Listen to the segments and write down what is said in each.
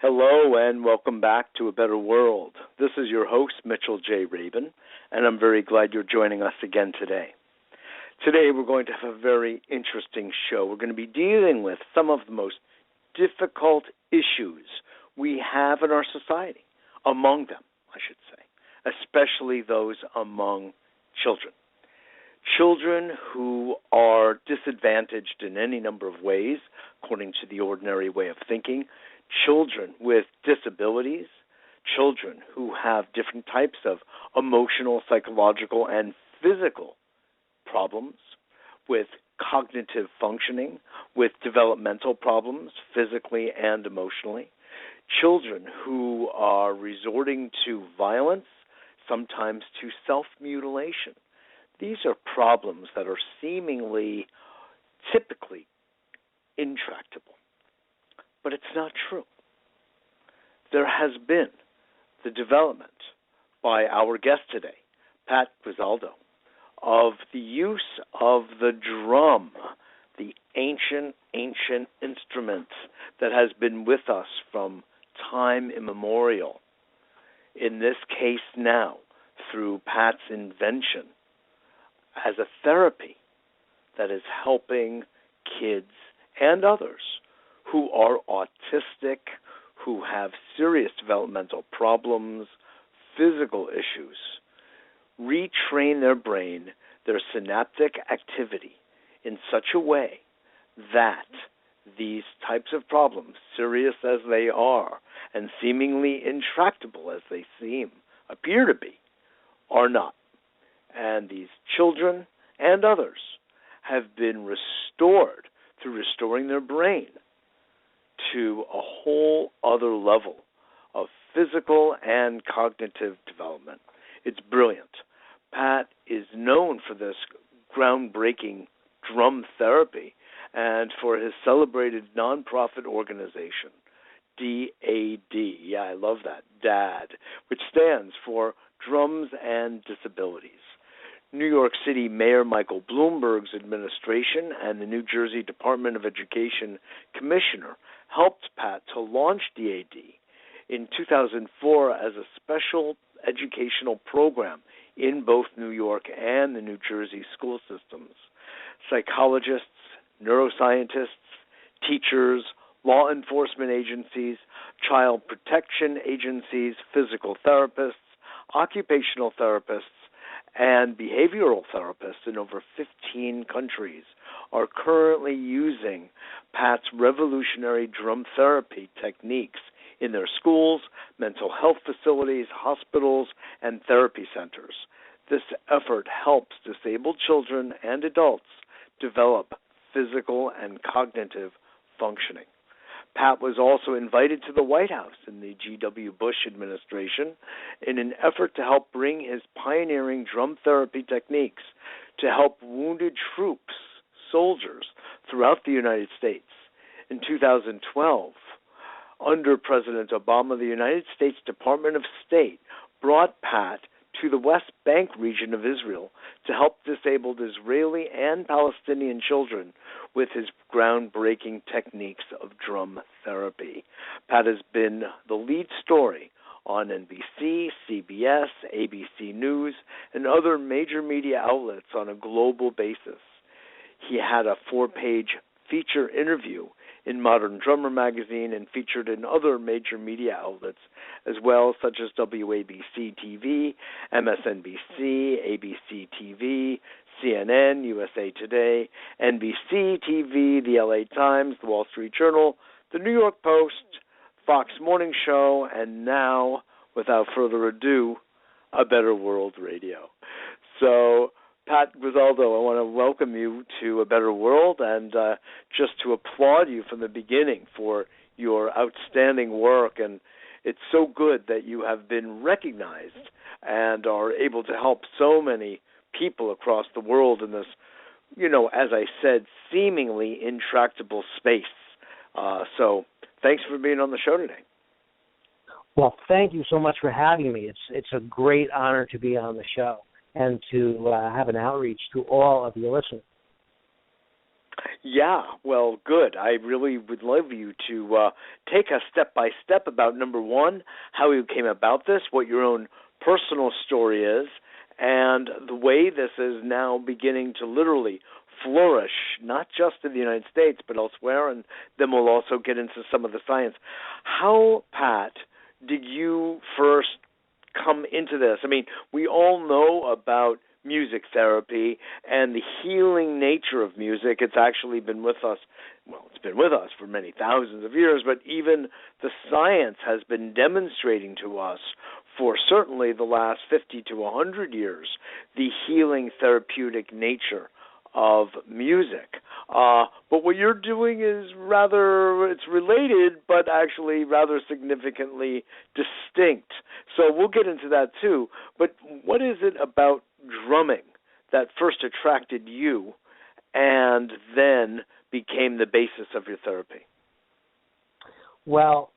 Hello and welcome back to A Better World. This is your host, Mitchell J. Rabin, and I'm very glad you're joining us again today. Today we're going to have a very interesting show. We're going to be dealing with some of the most difficult issues we have in our society, among them, I should say, especially those among children. Children who are disadvantaged in any number of ways, according to the ordinary way of thinking, children with disabilities, children who have different types of emotional, psychological, and physical problems, with cognitive functioning, with developmental problems, physically and emotionally, children who are resorting to violence, sometimes to self-mutilation. These are problems that are seemingly, typically, intractable. But it's not true. There has been the development by our guest today, Pat Gesualdo, of the use of the drum, the ancient instrument that has been with us from time immemorial. In this case now, through Pat's invention, as a therapy that is helping kids and others who are autistic, who have serious developmental problems, physical issues, retrain their brain, their synaptic activity in such a way that these types of problems, serious as they are and seemingly intractable as they appear to be, are not. And these children and others have been restored through restoring their brain to a whole other level of physical and cognitive development. It's brilliant. Pat is known for this groundbreaking drum therapy and for his celebrated nonprofit organization, DAD. Yeah, I love that, DAD, which stands for Drums and Disabilities. New York City Mayor Michael Bloomberg's administration and the New Jersey Department of Education Commissioner helped Pat to launch DAD in 2004 as a special educational program in both New York and the New Jersey school systems. Psychologists, neuroscientists, teachers, law enforcement agencies, child protection agencies, physical therapists, occupational therapists, and behavioral therapists in over 15 countries are currently using Pat's revolutionary drum therapy techniques in their schools, mental health facilities, hospitals, and therapy centers. This effort helps disabled children and adults develop physical and cognitive functioning. Pat was also invited to the White House in the G.W. Bush administration in an effort to help bring his pioneering drum therapy techniques to help wounded troops, soldiers, throughout the United States. In 2012, under President Obama, the United States Department of State brought Pat to the West Bank region of Israel to help disabled Israeli and Palestinian children with his groundbreaking techniques of drum therapy. Pat has been the lead story on NBC, CBS, ABC News, and other major media outlets on a global basis. He had a 4-page feature interview in Modern Drummer magazine and featured in other major media outlets as well, such as WABC-TV, MSNBC, ABC-TV, CNN, USA Today, NBC-TV, the LA Times, the Wall Street Journal, the New York Post, Fox Morning Show, and now, without further ado, A Better World Radio. So, Pat Gesualdo, I want to welcome you to A Better World and just to applaud you from the beginning for your outstanding work. And it's so good that you have been recognized and are able to help so many people across the world in this, as I said, seemingly intractable space. So thanks for being on the show today. Well, thank you so much for having me. It's a great honor to be on the show and to have an outreach to all of your listeners. Yeah, well, good. I really would love you to take us step by step about number one, how you came about this, what your own personal story is, and the way this is now beginning to literally flourish, not just in the United States, but elsewhere, and then we'll also get into some of the science. How, Pat, did you first come into this? I mean, we all know about music therapy and the healing nature of music. It's actually been with us, well, it's been with us for many thousands of years, but even the science has been demonstrating to us for certainly the last 50 to 100 years the healing therapeutic nature of music. But what you're doing is it's related, but actually rather significantly distinct. So we'll get into that too. But what is it about drumming that first attracted you and then became the basis of your therapy? Well,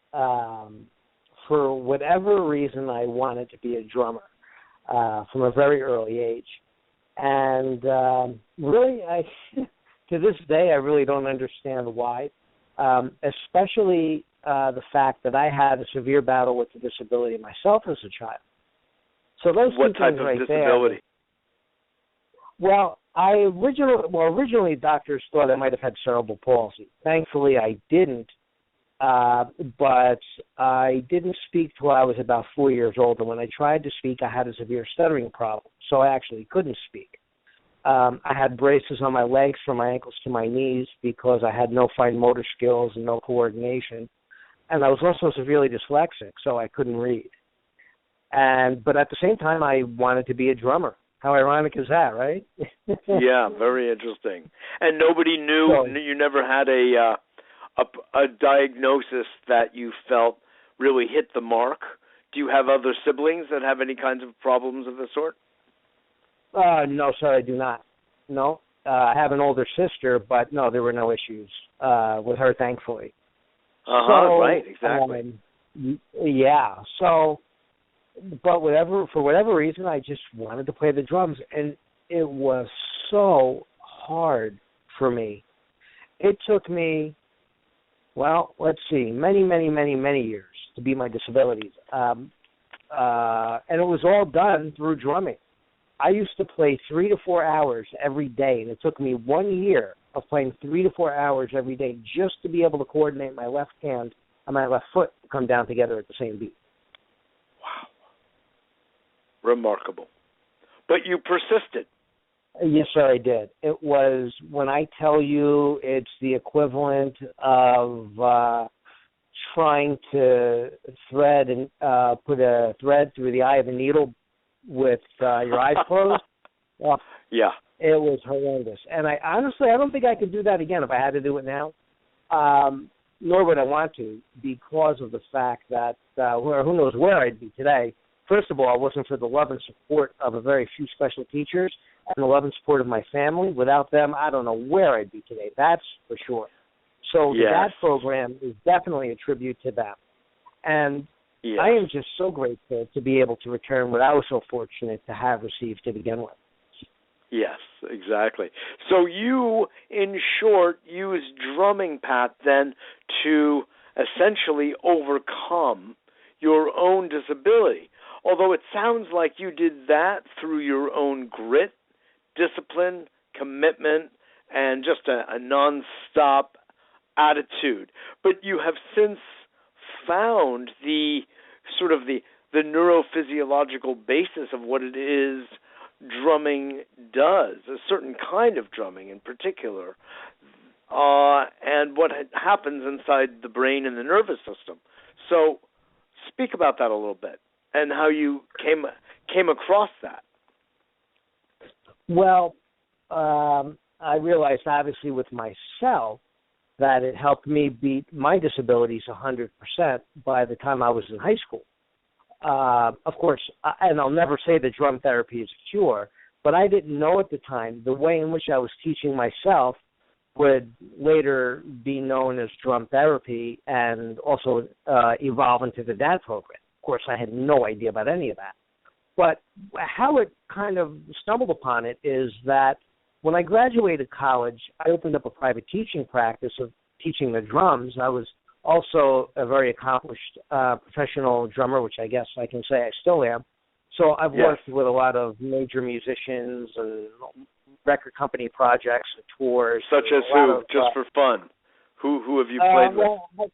for whatever reason, I wanted to be a drummer from a very early age. And really, to this day, I really don't understand why, especially the fact that I had a severe battle with a disability myself as a child. So those what two type things of right disability? There. Well, originally doctors thought I might have had cerebral palsy. Thankfully, I didn't. But I didn't speak till I was about 4 years old, and when I tried to speak, I had a severe stuttering problem, so I actually couldn't speak. I had braces on my legs from my ankles to my knees because I had no fine motor skills and no coordination, and I was also severely dyslexic, so I couldn't read. But at the same time, I wanted to be a drummer. How ironic is that, right? Yeah, very interesting. And nobody knew, you never had a diagnosis that you felt really hit the mark? Do you have other siblings that have any kinds of problems of the sort? No, sir, I do not. No. I have an older sister, but no, there were no issues with her, thankfully. Right, exactly. Yeah, so, but for whatever reason, I just wanted to play the drums, and it was so hard for me. It took me, well, let's see, many years to beat my disabilities. And it was all done through drumming. I used to play 3 to 4 hours every day, and it took me 1 year of playing 3 to 4 hours every day just to be able to coordinate my left hand and my left foot to come down together at the same beat. Wow. Remarkable. But you persisted. Yes, sir, I did. It was, when I tell you, it's the equivalent of trying to thread and put a thread through the eye of a needle with your eyes closed. Well, yeah. It was horrendous. And I don't think I could do that again if I had to do it now. Nor would I want to, because of the fact that who knows where I'd be today. First of all, it wasn't for the love and support of a very few special teachers and the love and support of my family. Without them, I don't know where I'd be today. That's for sure. So yes. That program is definitely a tribute to them. And yes. I am just so grateful to be able to return what I was so fortunate to have received to begin with. Yes, exactly. So you, in short, use drumming, Pat, then to essentially overcome your own disability. Although it sounds like you did that through your own grit, discipline, commitment, and just a nonstop attitude. But you have since found the sort of the neurophysiological basis of what it is drumming does, a certain kind of drumming in particular, and what happens inside the brain and the nervous system. So speak about that a little bit and how you came across that. Well, I realized obviously with myself that it helped me beat my disabilities 100% by the time I was in high school. Of course, and I'll never say that drum therapy is a cure, but I didn't know at the time the way in which I was teaching myself would later be known as drum therapy and also evolve into the DAD program. Of course, I had no idea about any of that. But how it kind of stumbled upon it is that when I graduated college, I opened up a private teaching practice of teaching the drums. I was also a very accomplished professional drummer, which I guess I can say I still am. So I've worked with a lot of major musicians and record company projects and tours. Such as who? Just for fun. Who have you played with?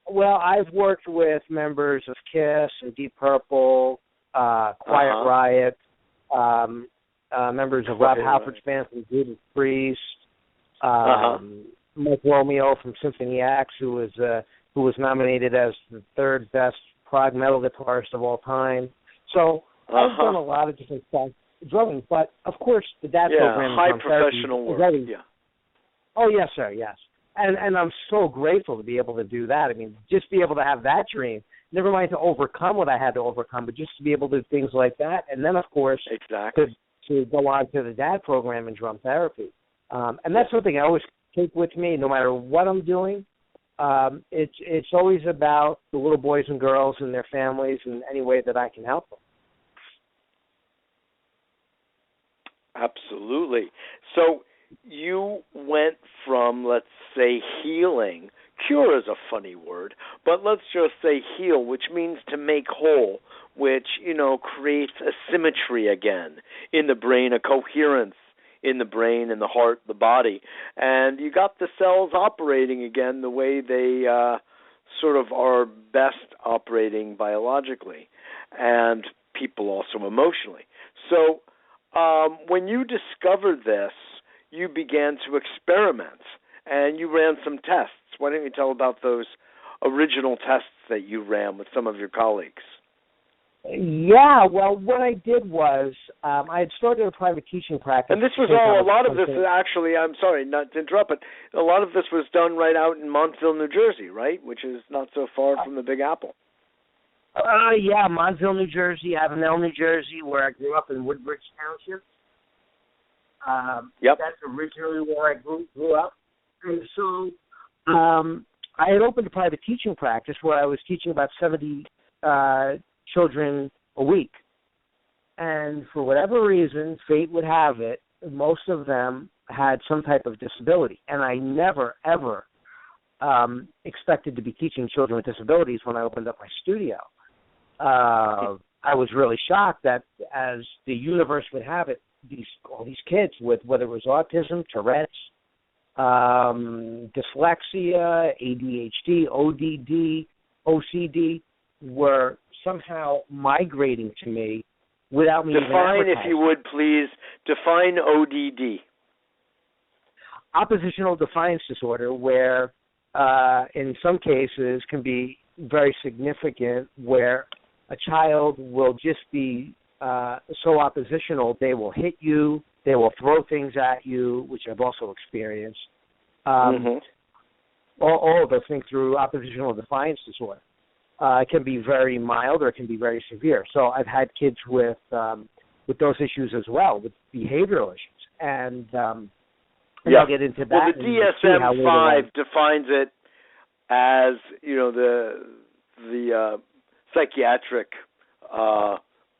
Well, I've worked with members of Kiss and Deep Purple, Quiet Riot, members of Rob Halford's band from Judas Priest, Mike Romeo from Symphony X, who was nominated as the third best prog metal guitarist of all time. So I've done a lot of different stuff drumming, but of course the DAD program is high professional work. Oh yes, sir, yes. And I'm so grateful to be able to do that. I mean, just be able to have that dream. Never mind to overcome what I had to overcome, but just to be able to do things like that. And then, of course, to go on to the DAD program in drum therapy. And that's something I always take with me, no matter what I'm doing. It's always about the little boys and girls and their families in any way that I can help them. Absolutely. So you went from, let's say, healing. Cure is a funny word, but let's just say heal, which means to make whole, which, creates a symmetry again in the brain, a coherence in the brain and the heart, the body. And you got the cells operating again the way they sort of are best operating biologically, and people also emotionally. So when you discovered this, you began to experiment, and you ran some tests. Why don't you tell about those original tests that you ran with some of your colleagues? Yeah, well, what I did was I had started a private teaching practice. And this was a lot of this, actually, I'm sorry not to interrupt, but a lot of this was done right out in Montville, New Jersey, right, which is not so far from the Big Apple. Yeah, Montville, New Jersey, Avenel, New Jersey, where I grew up in Woodbridge Township. That's originally where I grew up. And so I had opened a private teaching practice where I was teaching about 70 children a week. And for whatever reason, fate would have it, most of them had some type of disability. And I never, ever expected to be teaching children with disabilities when I opened up my studio. I was really shocked that, as the universe would have it, all these kids with, whether it was autism, Tourette's, dyslexia, ADHD, ODD, OCD, were somehow migrating to me without me even advertising. Define, if you would, please. Define ODD. Oppositional defiance disorder, where in some cases can be very significant, where a child will just be so oppositional, they will hit you, they will throw things at you, which I've also experienced. All of us think through oppositional defiance disorder. It can be very mild or it can be very severe. So I've had kids with those issues as well, with behavioral issues. And I'll get into that. Well, the DSM-5 defines it as, the psychiatric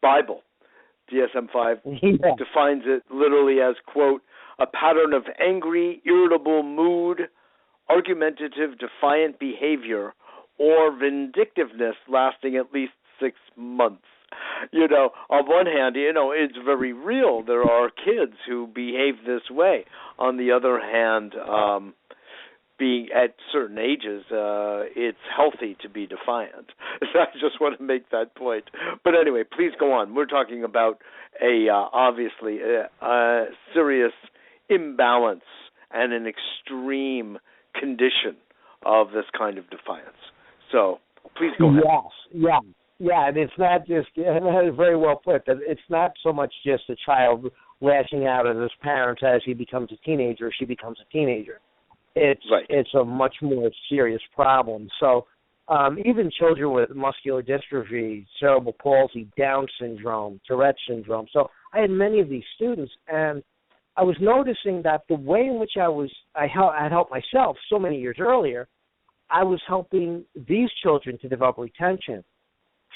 Bible. DSM-5 defines it literally as, quote, a pattern of angry, irritable mood, argumentative, defiant behavior, or vindictiveness lasting at least 6 months. On one hand, it's very real. There are kids who behave this way. On the other hand, being at certain ages, it's healthy to be defiant. I just want to make that point. But anyway, please go on. We're talking about obviously a serious imbalance and an extreme condition of this kind of defiance. So please go ahead. Yes, yeah, and it's not just, very well put, that it's not so much just a child lashing out at his parents as he becomes a teenager or she becomes a teenager. It's a much more serious problem. So even children with muscular dystrophy, cerebral palsy, Down syndrome, Tourette syndrome. So I had many of these students, and I was noticing that the way in which I had helped myself so many years earlier, I was helping these children to develop retention,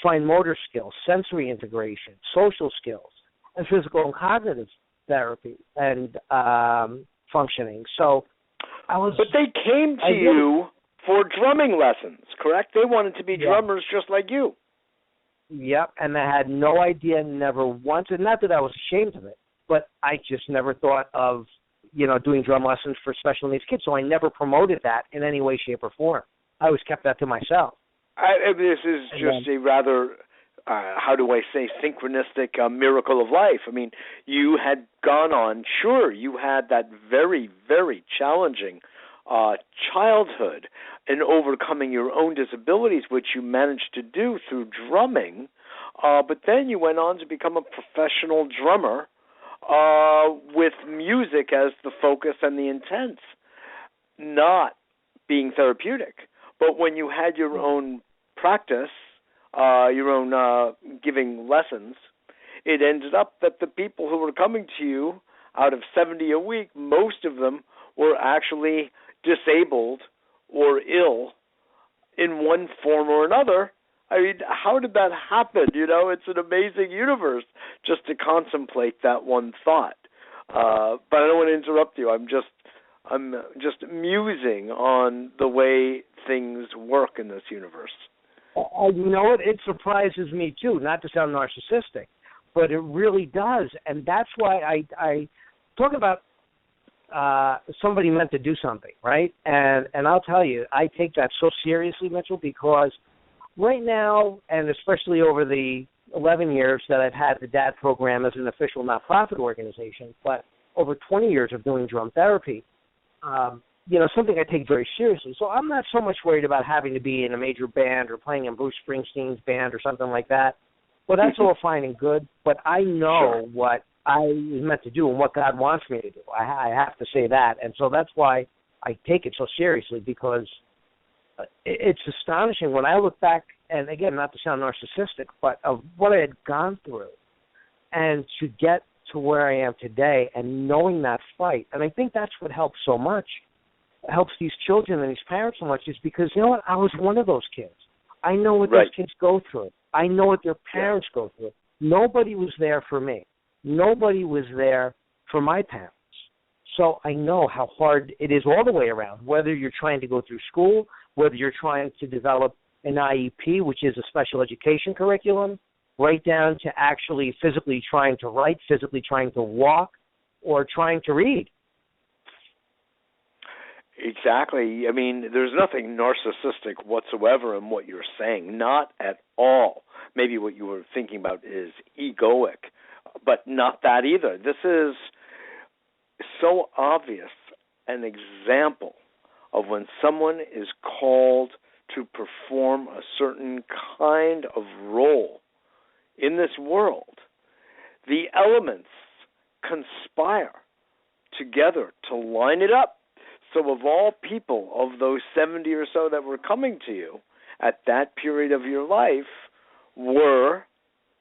fine motor skills, sensory integration, social skills, and physical and cognitive therapy and functioning. So I was. But they came to you for drumming lessons, correct? They wanted to be drummers just like you. Yep, and I had no idea, never once, and not that I was ashamed of it, but I just never thought of, doing drum lessons for special needs kids, so I never promoted that in any way, shape, or form. I always kept that to myself. This is just a rather, how do I say, synchronistic miracle of life. I mean, you had gone on, sure, you had that very, very challenging childhood and overcoming your own disabilities, which you managed to do through drumming, but then you went on to become a professional drummer with music as the focus and the intent, not being therapeutic. But when you had your own practice, your own giving lessons, it ended up that the people who were coming to you, out of 70 a week, most of them were actually disabled or ill in one form or another. I mean, how did that happen? It's an amazing universe just to contemplate that one thought. But I don't want to interrupt you. I'm just musing on the way things work in this universe. You know what? It surprises me too. Not to sound narcissistic, but it really does, and that's why I talk about somebody meant to do something, right? And I'll tell you, I take that so seriously, Mitchell, because right now, and especially over the 11 years that I've had the DAD program as an official nonprofit organization, but over 20 years of doing drum therapy, something I take very seriously. So I'm not so much worried about having to be in a major band or playing in Bruce Springsteen's band or something like that. Well, that's all fine and good, but I know what I was meant to do and what God wants me to do. I have to say that. And so that's why I take it so seriously, because it's astonishing when I look back, and again, not to sound narcissistic, but of what I had gone through and to get to where I am today and knowing that fight. And I think that's what helps so much, helps these children and these parents so much, is because, you know what, I was one of those kids. I know what those kids go through. I know what their parents go through. Nobody was there for me. Nobody was there for my parents. So I know how hard it is all the way around, whether you're trying to go through school, whether you're trying to develop an IEP, which is a special education curriculum, right down to actually physically trying to write, physically trying to walk, or trying to read. Exactly. I mean, there's nothing narcissistic whatsoever in what you're saying, not at all. Maybe what you were thinking about is egoic, but not that either. This is so obvious an example of when someone is called to perform a certain kind of role in this world. The elements conspire together to line it up. So of all people, of those 70 or so that were coming to you at that period of your life, were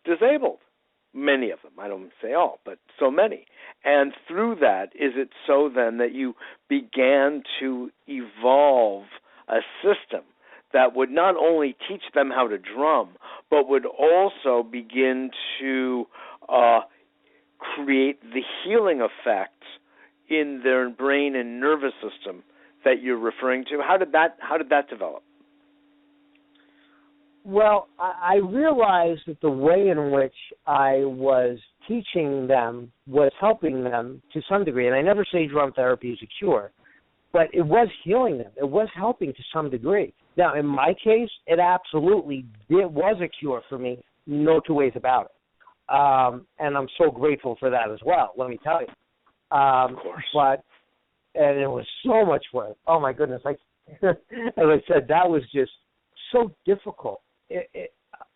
disabled. Many of them. I don't say all, but so many. And through that, is it so then that you began to evolve a system that would not only teach them how to drum, but would also begin to create the healing effect in their brain and nervous system that you're referring to? How did that develop? Well, I realized that the way in which I was teaching them was helping them to some degree. And I never say drum therapy is a cure, but it was healing them. It was helping to some degree. Now, in my case, it absolutely was a cure for me, no two ways about it. And I'm so grateful for that as well, let me tell you. Of course. And it was so much work. Oh, my goodness. As I said, that was just so difficult.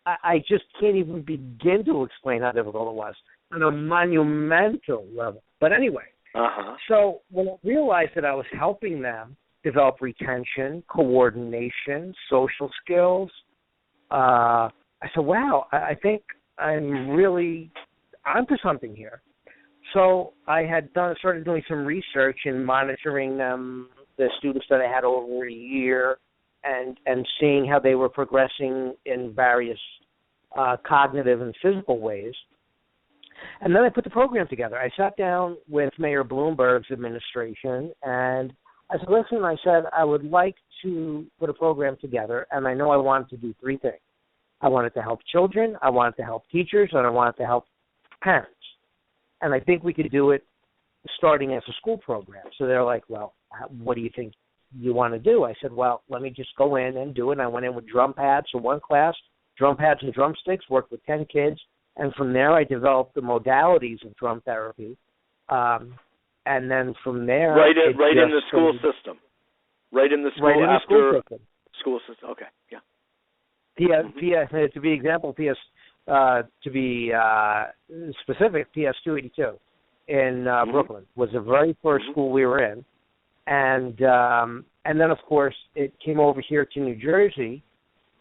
I just can't even begin to explain how difficult it was on a monumental level. But anyway, So when I realized that I was helping them develop retention, coordination, social skills, I said, wow, I think I'm really onto something here. So I had started doing some research and monitoring them, the students that I had over a year, and seeing how they were progressing in various cognitive and physical ways. And then I put the program together. I sat down with Mayor Bloomberg's administration, and I said, listen, I said, I would like to put a program together, and I know I wanted to do three things. I wanted to help children, I wanted to help teachers, and I wanted to help parents. And I think we could do it starting as a school program. So they're like, well, what do you think you want to do? I said, well, let me just go in and do it. And I went in with drum pads for one class, drum pads and drumsticks, worked with 10 kids. And from there, I developed the modalities of drum therapy. And then from there... Right in the school system. Right in the school right in the school system. School system, okay, yeah. To be example, to be specific, PS 282 in Brooklyn was the very first school we were in. And then, of course, it came over here to New Jersey,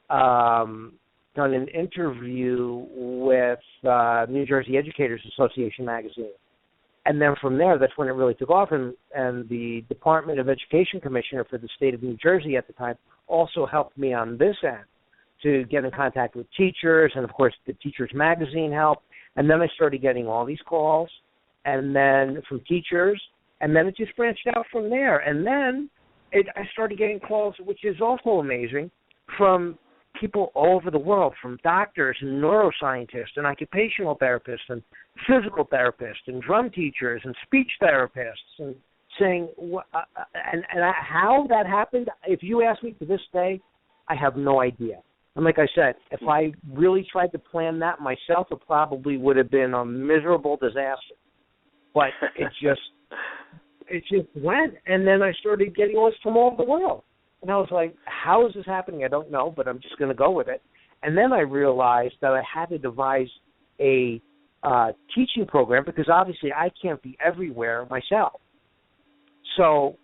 done an interview with New Jersey Educators Association magazine. And then from there, that's when it really took off. And the Department of Education Commissioner for the state of New Jersey at the time also helped me on this end to get in contact with teachers. And, of course, the Teachers Magazine helped. And then I started getting all these calls, and then from teachers. And then it just branched out from there. And then I started getting calls, which is also amazing, from people all over the world, from doctors and neuroscientists and occupational therapists and physical therapists and drum teachers and speech therapists, and saying, and how that happened, if you ask me to this day, I have no idea. And like I said, if I really tried to plan that myself, it probably would have been a miserable disaster. But it just went, and then I started getting calls from all over the world. And I was like, how is this happening? I don't know, but I'm just going to go with it. And then I realized that I had to devise a teaching program, because obviously I can't be everywhere myself. So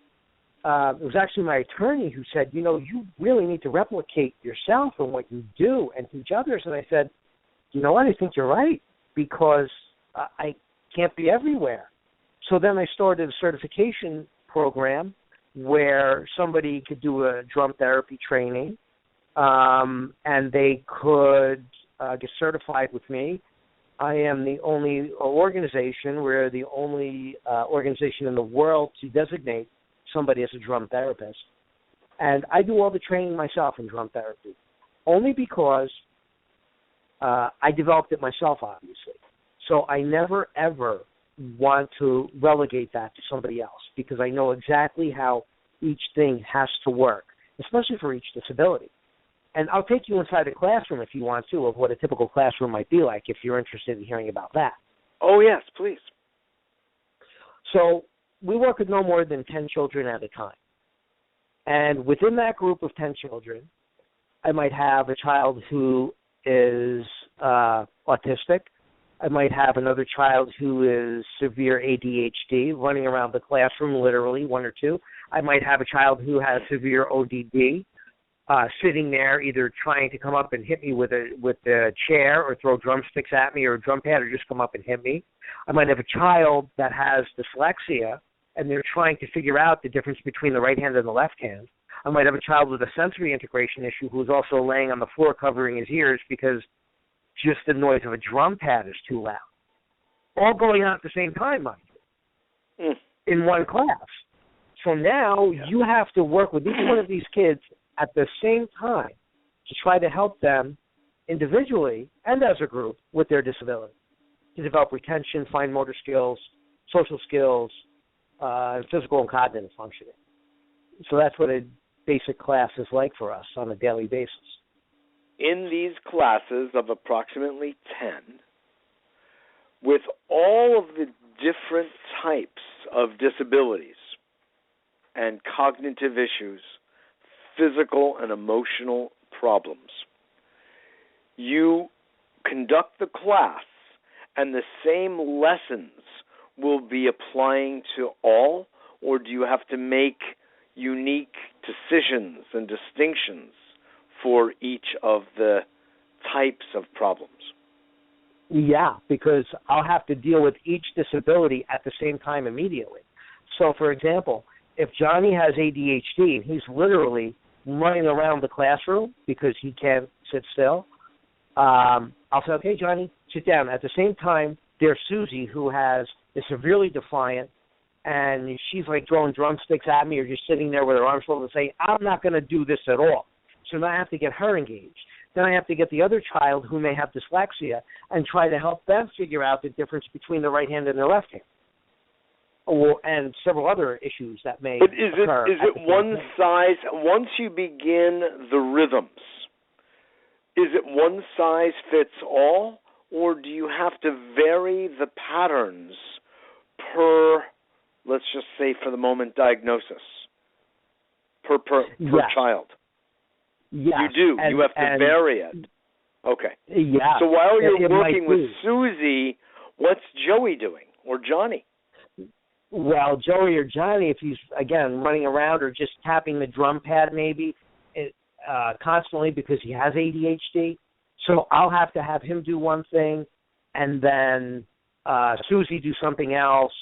it was actually my attorney who said, you really need to replicate yourself and what you do and teach others. And I said, you know what, I think you're right, because I can't be everywhere. So then I started a certification program where somebody could do a drum therapy training, and they could get certified with me. I am the only organization, we're the only organization in the world to designate somebody as a drum therapist. And I do all the training myself in drum therapy, only because I developed it myself, obviously. So I never, ever want to relegate that to somebody else, because I know exactly how each thing has to work, especially for each disability. And I'll take you inside a classroom if you want to, of what a typical classroom might be like, if you're interested in hearing about that. Oh, yes, please. So we work with no more than 10 children at a time. And within that group of 10 children, I might have a child who is autistic. I might have another child who is severe ADHD, running around the classroom, literally, one or two. I might have a child who has severe ODD, sitting there either trying to come up and hit me with a chair, or throw drumsticks at me, or a drum pad, or just come up and hit me. I might have a child that has dyslexia, and they're trying to figure out the difference between the right hand and the left hand. I might have a child with a sensory integration issue who's also laying on the floor covering his ears because just the noise of a drum pad is too loud. All going on at the same time, mind you, in one class. So now you have to work with each one of these kids at the same time to try to help them individually and as a group with their disability, to develop retention, fine motor skills, social skills, physical and cognitive functioning. So that's what a basic class is like for us on a daily basis. In these classes of approximately 10, with all of the different types of disabilities and cognitive issues, physical and emotional problems, you conduct the class, and the same lessons will be applying to all, or do you have to make unique decisions and distinctions for each of the types of problems? Yeah, because I'll have to deal with each disability at the same time immediately. So, for example, if Johnny has ADHD and he's literally running around the classroom because he can't sit still, I'll say, okay, Johnny, sit down. At the same time, There's Susie, who is severely defiant, and she's like throwing drumsticks at me or just sitting there with her arms folded and saying, I'm not going to do this at all. So now I have to get her engaged. Then I have to get the other child who may have dyslexia and try to help them figure out the difference between the right hand and the left hand, and several other issues that may occur. Is it one size, once you begin the rhythms, is it one size fits all, or do you have to vary the patterns per, let's just say for the moment, diagnosis, per child? Yes. You do. You have to vary it. Okay. Yeah. So while you're working with Susie, what's Joey doing, or Johnny? Well, Joey or Johnny, if he's, again, running around or just tapping the drum pad maybe constantly because he has ADHD, so I'll have to have him do one thing and then Susie do something else,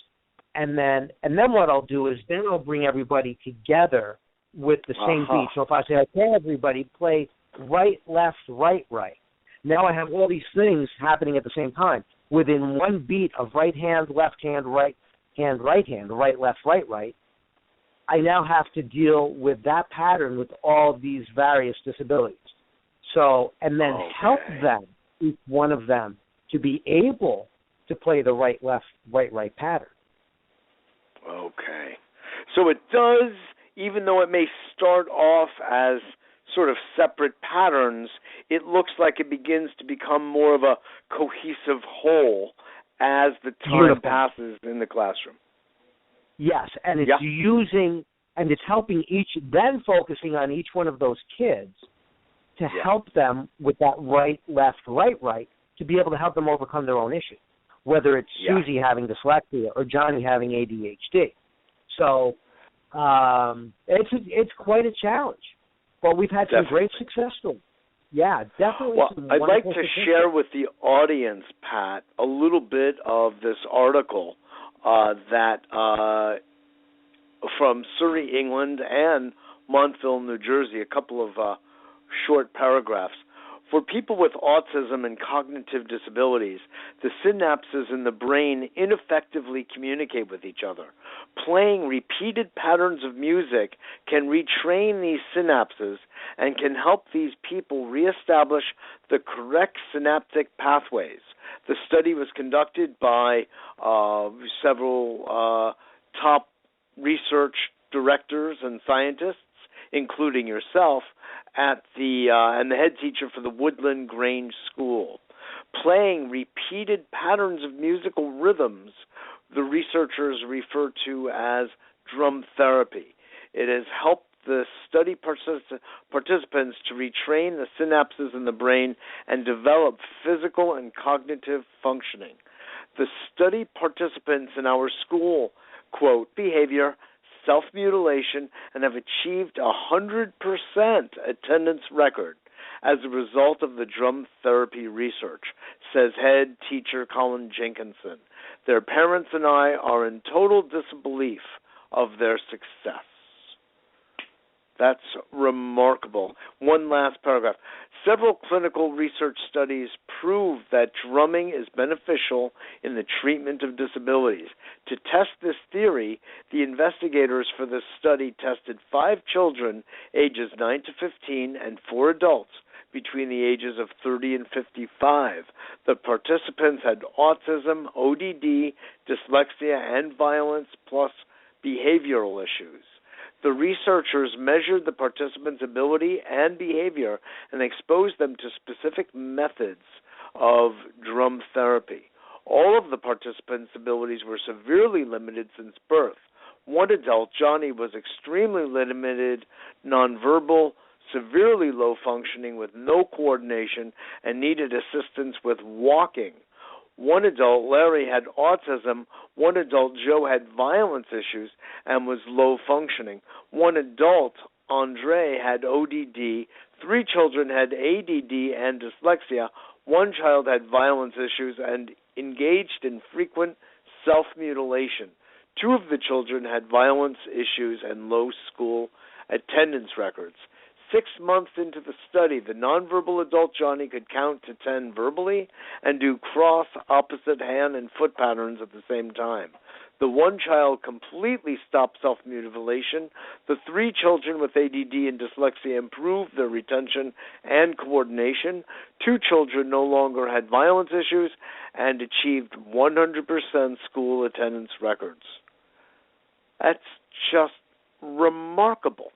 and then what I'll do is then I'll bring everybody together with the same beat. So if I say, okay, everybody play right, left, right, right. Now I have all these things happening at the same time within one beat of right hand, left hand, right hand, right hand, right, left, right, right. I now have to deal with that pattern with all these various disabilities. So, and then help them, each one of them, to be able to play the right, left, right, right pattern. Okay. So it does, even though it may start off as sort of separate patterns, it looks like it begins to become more of a cohesive whole as the time passes in the classroom. Yes, and it's it's helping then focusing on each one of those kids to help them with that right, left, right, right, to be able to help them overcome their own issues, whether it's Susie having dyslexia or Johnny having ADHD. So it's quite a challenge, but we've had some great success stories. Yeah, definitely. Well, I'd like to share with the audience, Pat, a little bit of this article that from Surrey, England, and Montville, New Jersey, a couple of short paragraphs. For people with autism and cognitive disabilities, the synapses in the brain ineffectively communicate with each other. Playing repeated patterns of music can retrain these synapses and can help these people reestablish the correct synaptic pathways. The study was conducted by several top research directors and scientists, including yourself, at and the head teacher for the Woodland Grange School. Playing repeated patterns of musical rhythms, the researchers refer to as drum therapy. It has helped the study participants to retrain the synapses in the brain and develop physical and cognitive functioning. The study participants in our school, quote, behavior, self-mutilation, and have achieved 100% attendance record as a result of the drum therapy research, says head teacher Colin Jenkinson. Their parents and I are in total disbelief of their success. That's remarkable. One last paragraph. Several clinical research studies prove that drumming is beneficial in the treatment of disabilities. To test this theory, the investigators for this study tested 5 children ages 9 to 15 and 4 adults between the ages of 30 and 55. The participants had autism, ODD, dyslexia, and violence, plus behavioral issues. The researchers measured the participants' ability and behavior and exposed them to specific methods of drum therapy. All of the participants' abilities were severely limited since birth. One adult, Johnny, was extremely limited, nonverbal, severely low functioning with no coordination, and needed assistance with walking. One adult, Larry, had autism. One adult, Joe, had violence issues and was low functioning. One adult, Andre, had ODD. 3 children had ADD and dyslexia. One child had violence issues and engaged in frequent self-mutilation. 2 of the children had violence issues and low school attendance records. 6 months into the study, the nonverbal adult Johnny could count to 10 verbally and do cross, opposite hand, and foot patterns at the same time. The one child completely stopped self-mutilation. The 3 children with ADD and dyslexia improved their retention and coordination. 2 children no longer had violence issues and achieved 100% school attendance records. That's just remarkable.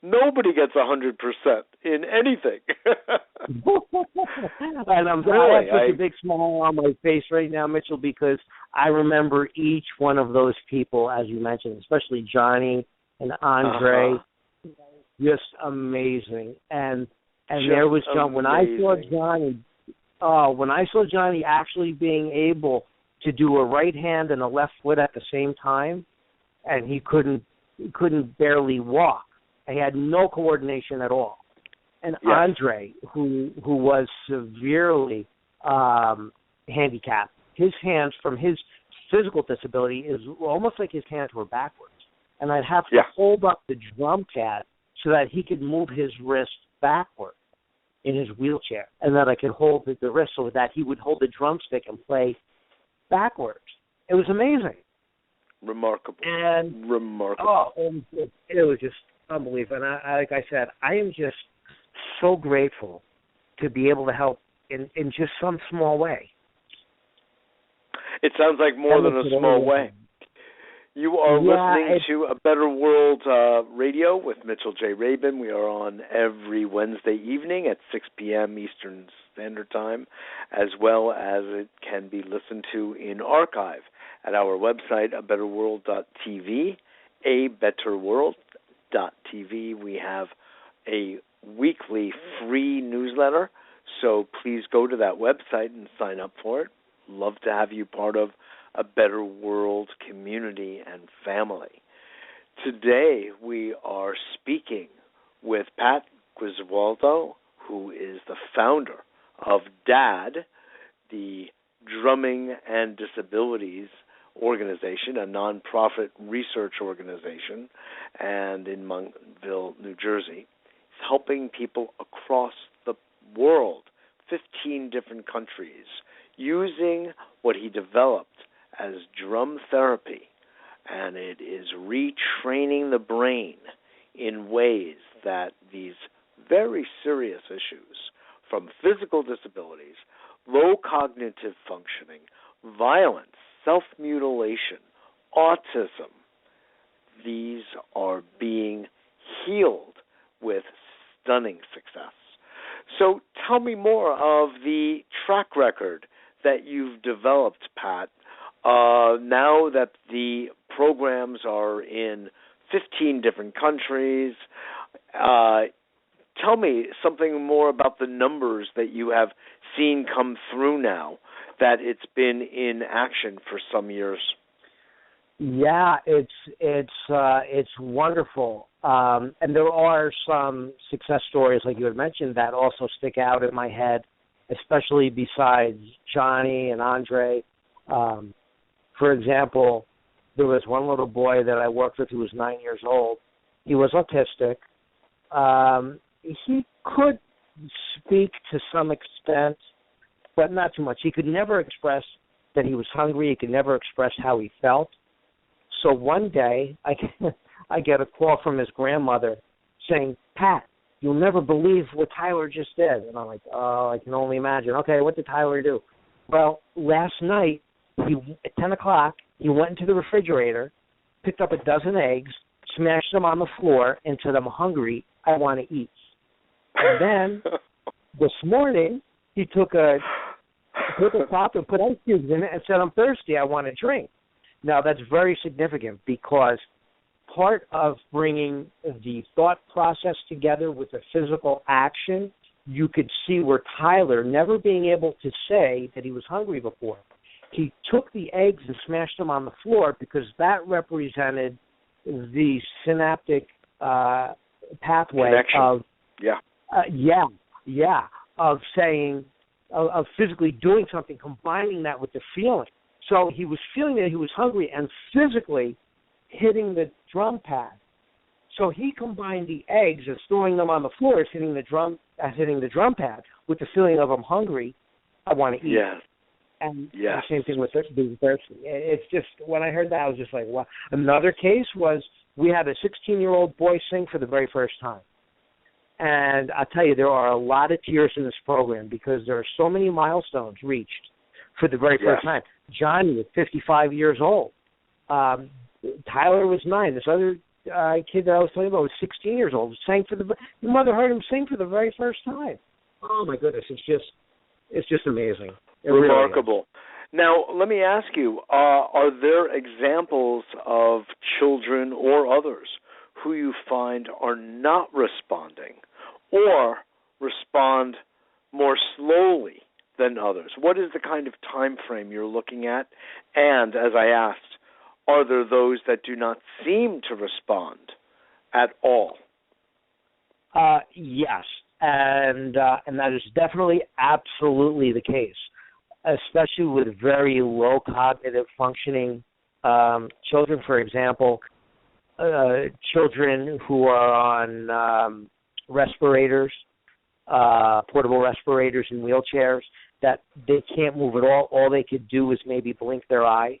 Nobody gets 100% in anything. And I have such a big smile on my face right now, Mitchell, because I remember each one of those people, as you mentioned, especially Johnny and Andre, just amazing. And just there was John. When I saw Johnny actually being able to do a right hand and a left foot at the same time, and he couldn't barely walk. He had no coordination at all. And yes. Andre, who was severely handicapped, his hands from his physical disability is almost like his hands were backwards. And I'd have to hold up the drum pad so that he could move his wrist backward in his wheelchair, and that I could hold the wrist so that he would hold the drumstick and play backwards. It was amazing. Remarkable. Remarkable. It was just unbelievable. And like I said, I am just so grateful to be able to help in just some small way. It sounds like more than a small way. You are listening to A Better World Radio with Mitchell J. Rabin. We are on every Wednesday evening at 6 p.m. Eastern Standard Time, as well as it can be listened to in archive at our website, abetterworld.tv, abetterworld.tv. We have a weekly free newsletter, so please go to that website and sign up for it. Love to have you part of a Better World community and family. Today we are speaking with Pat Gesualdo, who is the founder of DAD, the Drumming and Disabilities Organization, a nonprofit research organization, and in Montville, New Jersey. He's helping people across the world, 15 different countries, using what he developed as drum therapy, and it is retraining the brain in ways that these very serious issues, from physical disabilities, low cognitive functioning, violence, self-mutilation, autism, these are being healed with stunning success. So tell me more of the track record that you've developed, Pat, now that the programs are in 15 different countries. Tell me something more about the numbers that you have seen come through now that it's been in action for some years. Yeah, it's wonderful. And there are some success stories, like you had mentioned, that also stick out in my head, especially besides Johnny and Andre. For example, there was one little boy that I worked with who was 9 years old. He was autistic. He could speak to some extent, but not too much. He could never express that he was hungry. He could never express how he felt. So one day, I get a call from his grandmother saying, "Pat, you'll never believe what Tyler just did." And I'm like, "Oh, I can only imagine." "Okay, what did Tyler do?" "Well, last night, at 10 o'clock, he went into the refrigerator, picked up a dozen eggs, smashed them on the floor, and said, 'I'm hungry, I want to eat.' And then this morning, he took a cup and put ice cubes in it and said, 'I'm thirsty, I want a drink.'" Now, that's very significant because part of bringing the thought process together with the physical action, you could see where Tyler, never being able to say that he was hungry before, he took the eggs and smashed them on the floor because that represented the synaptic pathway connection. Of saying, of physically doing something, combining that with the feeling. So he was feeling that he was hungry and physically hitting the drum pad So he combined the eggs and throwing them on the floor, hitting the drum pad, with the feeling of I'm hungry, I want to eat. Yes. And yes. the same thing with being thirsty. It's just, when I heard that, I was just like, wow. Another case was we had a 16-year-old boy sing for the very first time. And I'll tell you, there are a lot of tears in this program because there are so many milestones reached for the very first time. Johnny was 55 years old. Tyler was 9. This other kid that I was telling you about was 16 years old. The mother heard him sing for the very first time. Oh my goodness, it's just amazing. Remarkable. Really, now, let me ask you: are there examples of children or others who you find are not responding, or respond more slowly than others? What is the kind of time frame you're looking at? And as I asked, are there those that do not seem to respond at all? Yes, and that is definitely absolutely the case, especially with very low cognitive functioning children. For example, children who are on respirators, portable respirators and wheelchairs, that they can't move at all. All they could do is maybe blink their eye,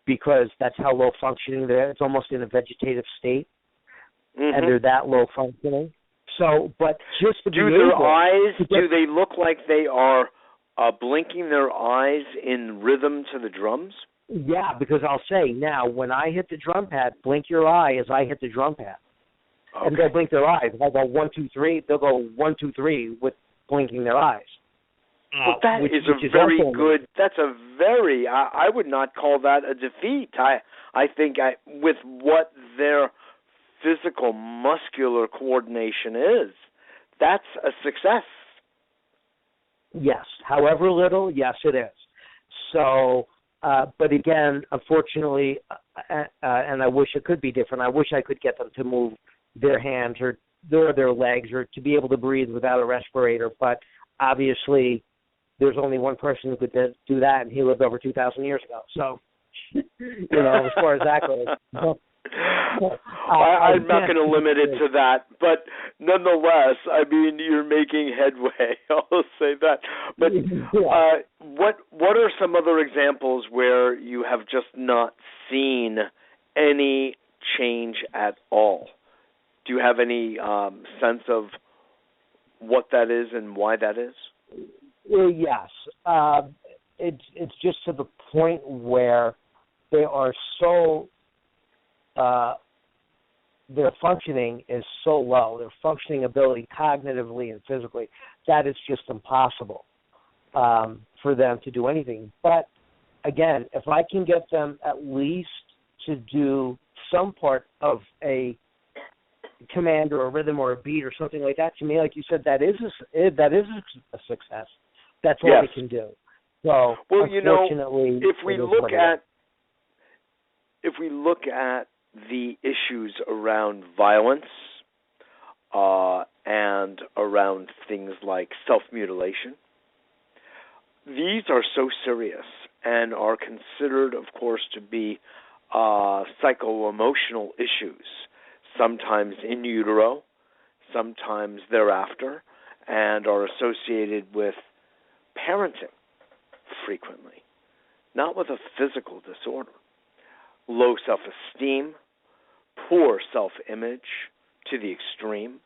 because that's how low functioning they are. It's almost in a vegetative state, and they're that low functioning. So, but just to be able, do they look like they are blinking their eyes in rhythm to the drums? Yeah, because I'll say now, when I hit the drum pad, blink your eye as I hit the drum pad. Okay. And they'll blink their eyes. If I go 1, 2, 3, they'll go 1, 2, 3 with blinking their eyes. Well, that is a very good. That's a very. I would not call that a defeat. I think with what their physical muscular coordination is, that's a success. Yes, however little, yes, it is. So, but again, unfortunately, and I wish it could be different. I wish I could get them to move their hands or their legs, or to be able to breathe without a respirator. But obviously, there's only one person who could do that, and he lived over 2,000 years ago. So, as far as that goes. I'm not going to limit it to that, but nonetheless, I mean, you're making headway. I'll say that. But what are some other examples where you have just not seen any change at all? Do you have any sense of what that is and why that is? Well, yes. It's just to the point where they are so their functioning is so low, their functioning ability cognitively and physically, that it's just impossible for them to do anything. But again, if I can get them at least to do some part of a command or a rhythm or a beat or something like that, to me, like you said, that is a success. That's all they can do. So, well, unfortunately, if we look at the issues around violence and around things like self-mutilation, these are so serious and are considered, of course, to be psycho-emotional issues, sometimes in utero, sometimes thereafter, and are associated with parenting frequently, not with a physical disorder. Low self-esteem, poor self-image to the extreme,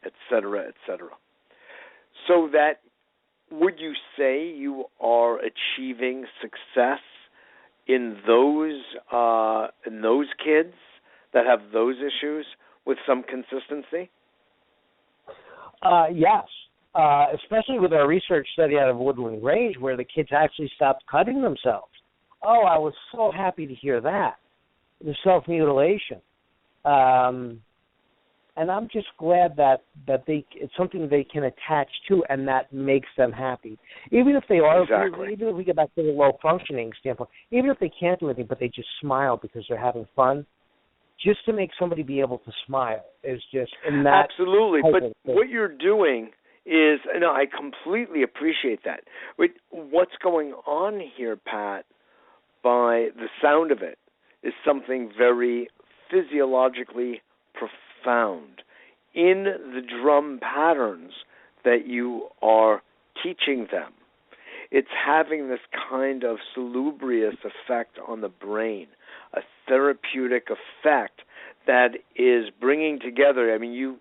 etc., etc. So that, would you say you are achieving success in those kids that have those issues with some consistency? Yes, especially with our research study out of Woodland Range, where the kids actually stopped cutting themselves. Oh, I was so happy to hear that. The self-mutilation. And I'm just glad that it's something they can attach to, and that makes them happy. Even if they are, even if we get back to the low-functioning standpoint, even if they can't do anything, but they just smile because they're having fun, just to make somebody be able to smile is just in that. Absolutely, but what you're doing is, and I completely appreciate that. What's going on here, Pat, by the sound of it, is something very physiologically profound in the drum patterns that you are teaching them. It's having this kind of salubrious effect on the brain, a therapeutic effect that is bringing together. I mean,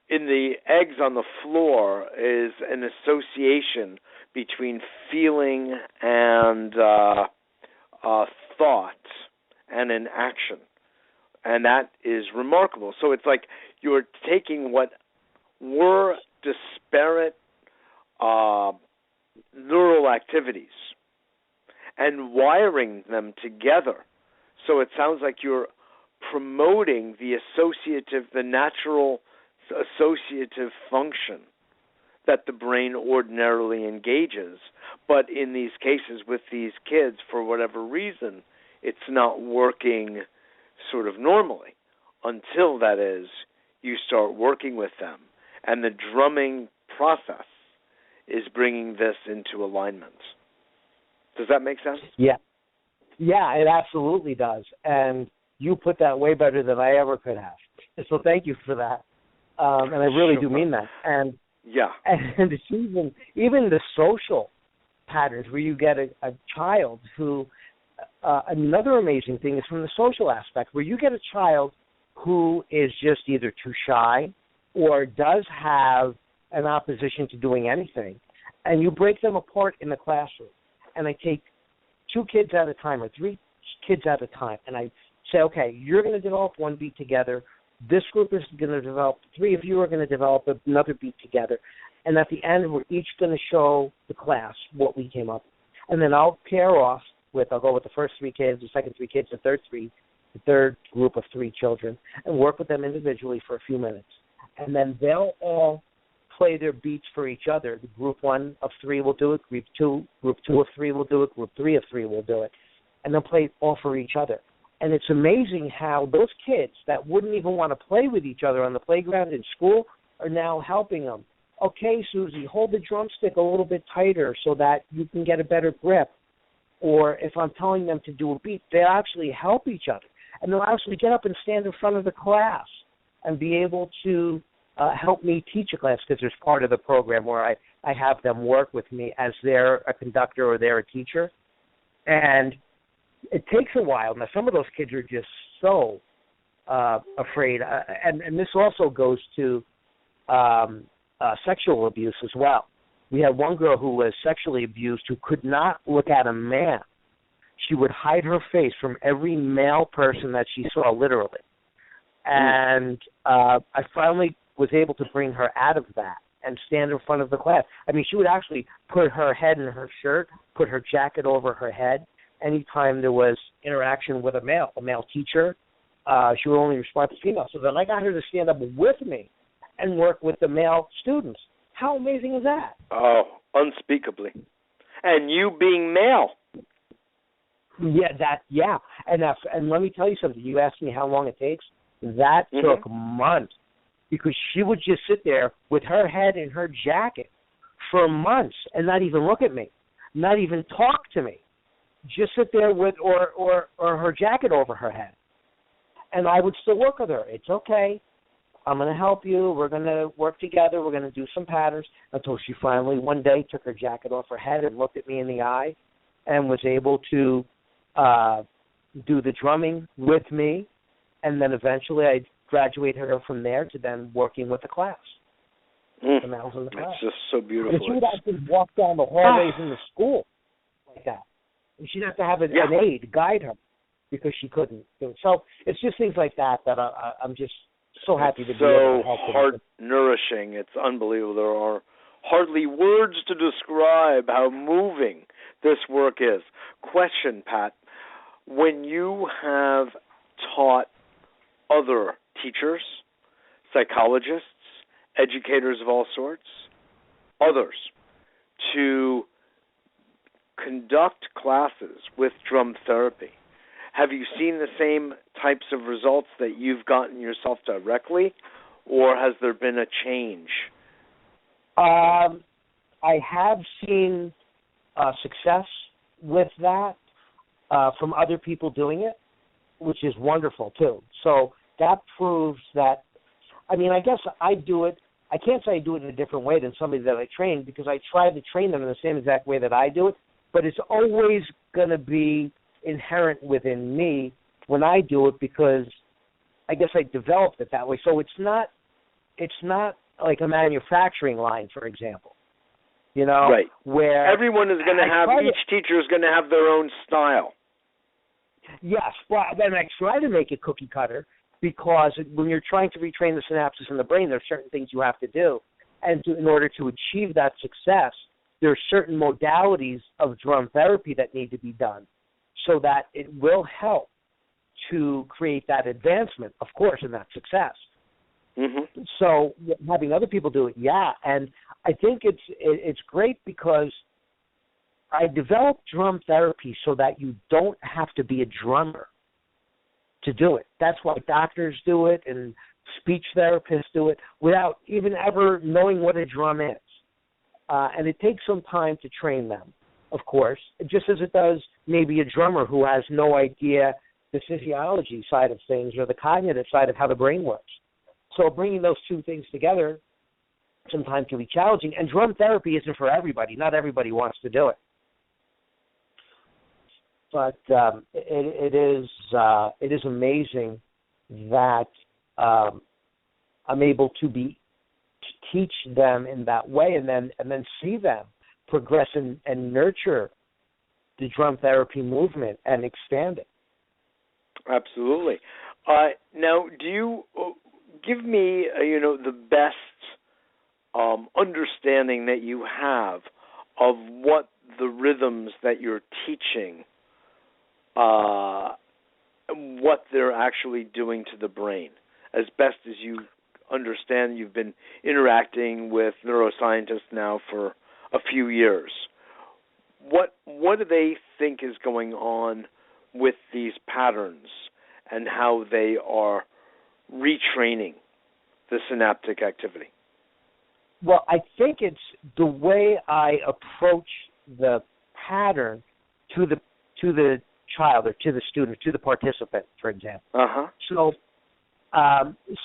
in the eggs on the floor is an association between feeling and thought and an action. And that is remarkable. So it's like you're taking what were disparate neural activities and wiring them together. So it sounds like you're promoting the natural associative function that the brain ordinarily engages. But in these cases with these kids, for whatever reason, it's not working sort of normally until, that is, you start working with them. And the drumming process is bringing this into alignment. Does that make sense? Yeah. Yeah, it absolutely does. And you put that way better than I ever could have. So thank you for that. And I really do mean that. And yeah, and it's even the social patterns where you get a child who, another amazing thing is from the social aspect, where you get a child who is just either too shy or does have an opposition to doing anything, and you break them apart in the classroom. And I take 2 kids at a time or 3 kids at a time, and I say, okay, you're going to develop one beat together. This group is going to develop, 3 of you are going to develop another beat together. And at the end, we're each going to show the class what we came up with. And then I'll pair off I'll go with the first 3 kids, the second 3 kids, the third group of 3 children, and work with them individually for a few minutes. And then they'll all play their beats for each other. The group 1 of 3 will do it, group 2 of 3 will do it, group 3 of 3 will do it. And they'll play all for each other. And it's amazing how those kids that wouldn't even want to play with each other on the playground in school are now helping them. Okay, Susie, hold the drumstick a little bit tighter so that you can get a better grip. Or if I'm telling them to do a beat, they actually help each other. And they'll actually get up and stand in front of the class and be able to help me teach a class, because there's part of the program where I have them work with me as they're a conductor or they're a teacher. And it takes a while. Now, some of those kids are just so afraid. And this also goes to sexual abuse as well. We had one girl who was sexually abused who could not look at a man. She would hide her face from every male person that she saw, literally. And I finally was able to bring her out of that and stand in front of the class. I mean, she would actually put her head in her shirt, put her jacket over her head. Anytime there was interaction with a male teacher, she would only respond to female. So then I got her to stand up with me and work with the male students. How amazing is that? Oh, unspeakably. And you being male. Yeah. And let me tell you something. You asked me how long it takes. That took months, because she would just sit there with her head in her jacket for months and not even look at me, not even talk to me. Just sit there with or her jacket over her head. And I would still work with her. It's okay. I'm going to help you. We're going to work together. We're going to do some patterns, until she finally one day took her jacket off her head and looked at me in the eye and was able to do the drumming with me. And then eventually I graduated her from there to then working with the class. And that was in the class. It's just so beautiful. But she would have to walk down the hallways in the school like that. And she'd have to have an aide guide her, because she couldn't do it. So it's just things like that I'm just so happy to be able to help them. So heart-nourishing. It's unbelievable. There are hardly words to describe how moving this work is. Question, Pat. When you have taught other teachers, psychologists, educators of all sorts, others, to conduct classes with drum therapy, have you seen the same types of results that you've gotten yourself directly, or has there been a change? I have seen success with that from other people doing it, which is wonderful too. So that proves that, I mean, I guess I do it. I can't say I do it in a different way than somebody that I train, because I try to train them in the same exact way that I do it, but it's always going to be inherent within me when I do it, because I guess I developed it that way. So it's not like a manufacturing line, for example, you know, right, where everyone is going to have, each teacher is going to have their own style. Yes, well, then I try to make it cookie cutter, because when you're trying to retrain the synapses in the brain, there are certain things you have to do. And in order to achieve that success, there are certain modalities of drum therapy that need to be done so that it will help to create that advancement, of course, in that success. Mm-hmm. So having other people do it, yeah. And I think it's great, because I developed drum therapy so that you don't have to be a drummer to do it. That's why doctors do it and speech therapists do it without even ever knowing what a drum is. And it takes some time to train them, of course, just as it does maybe a drummer who has no idea the physiology side of things or the cognitive side of how the brain works. So bringing those two things together sometimes can be challenging. And drum therapy isn't for everybody. Not everybody wants to do it. But it is amazing that I'm able to teach them in that way, and then see them progress and nurture the drum therapy movement and expand it. Absolutely. Now, do you give me the best understanding that you have of what the rhythms that you're teaching, what they're actually doing to the brain, as best as you understand? You've been interacting with neuroscientists now for a few years. What do they think is going on with these patterns and how they are retraining the synaptic activity? Well, I think it's the way I approach the pattern to the child or to the student, to the participant, for example. Uh-huh. So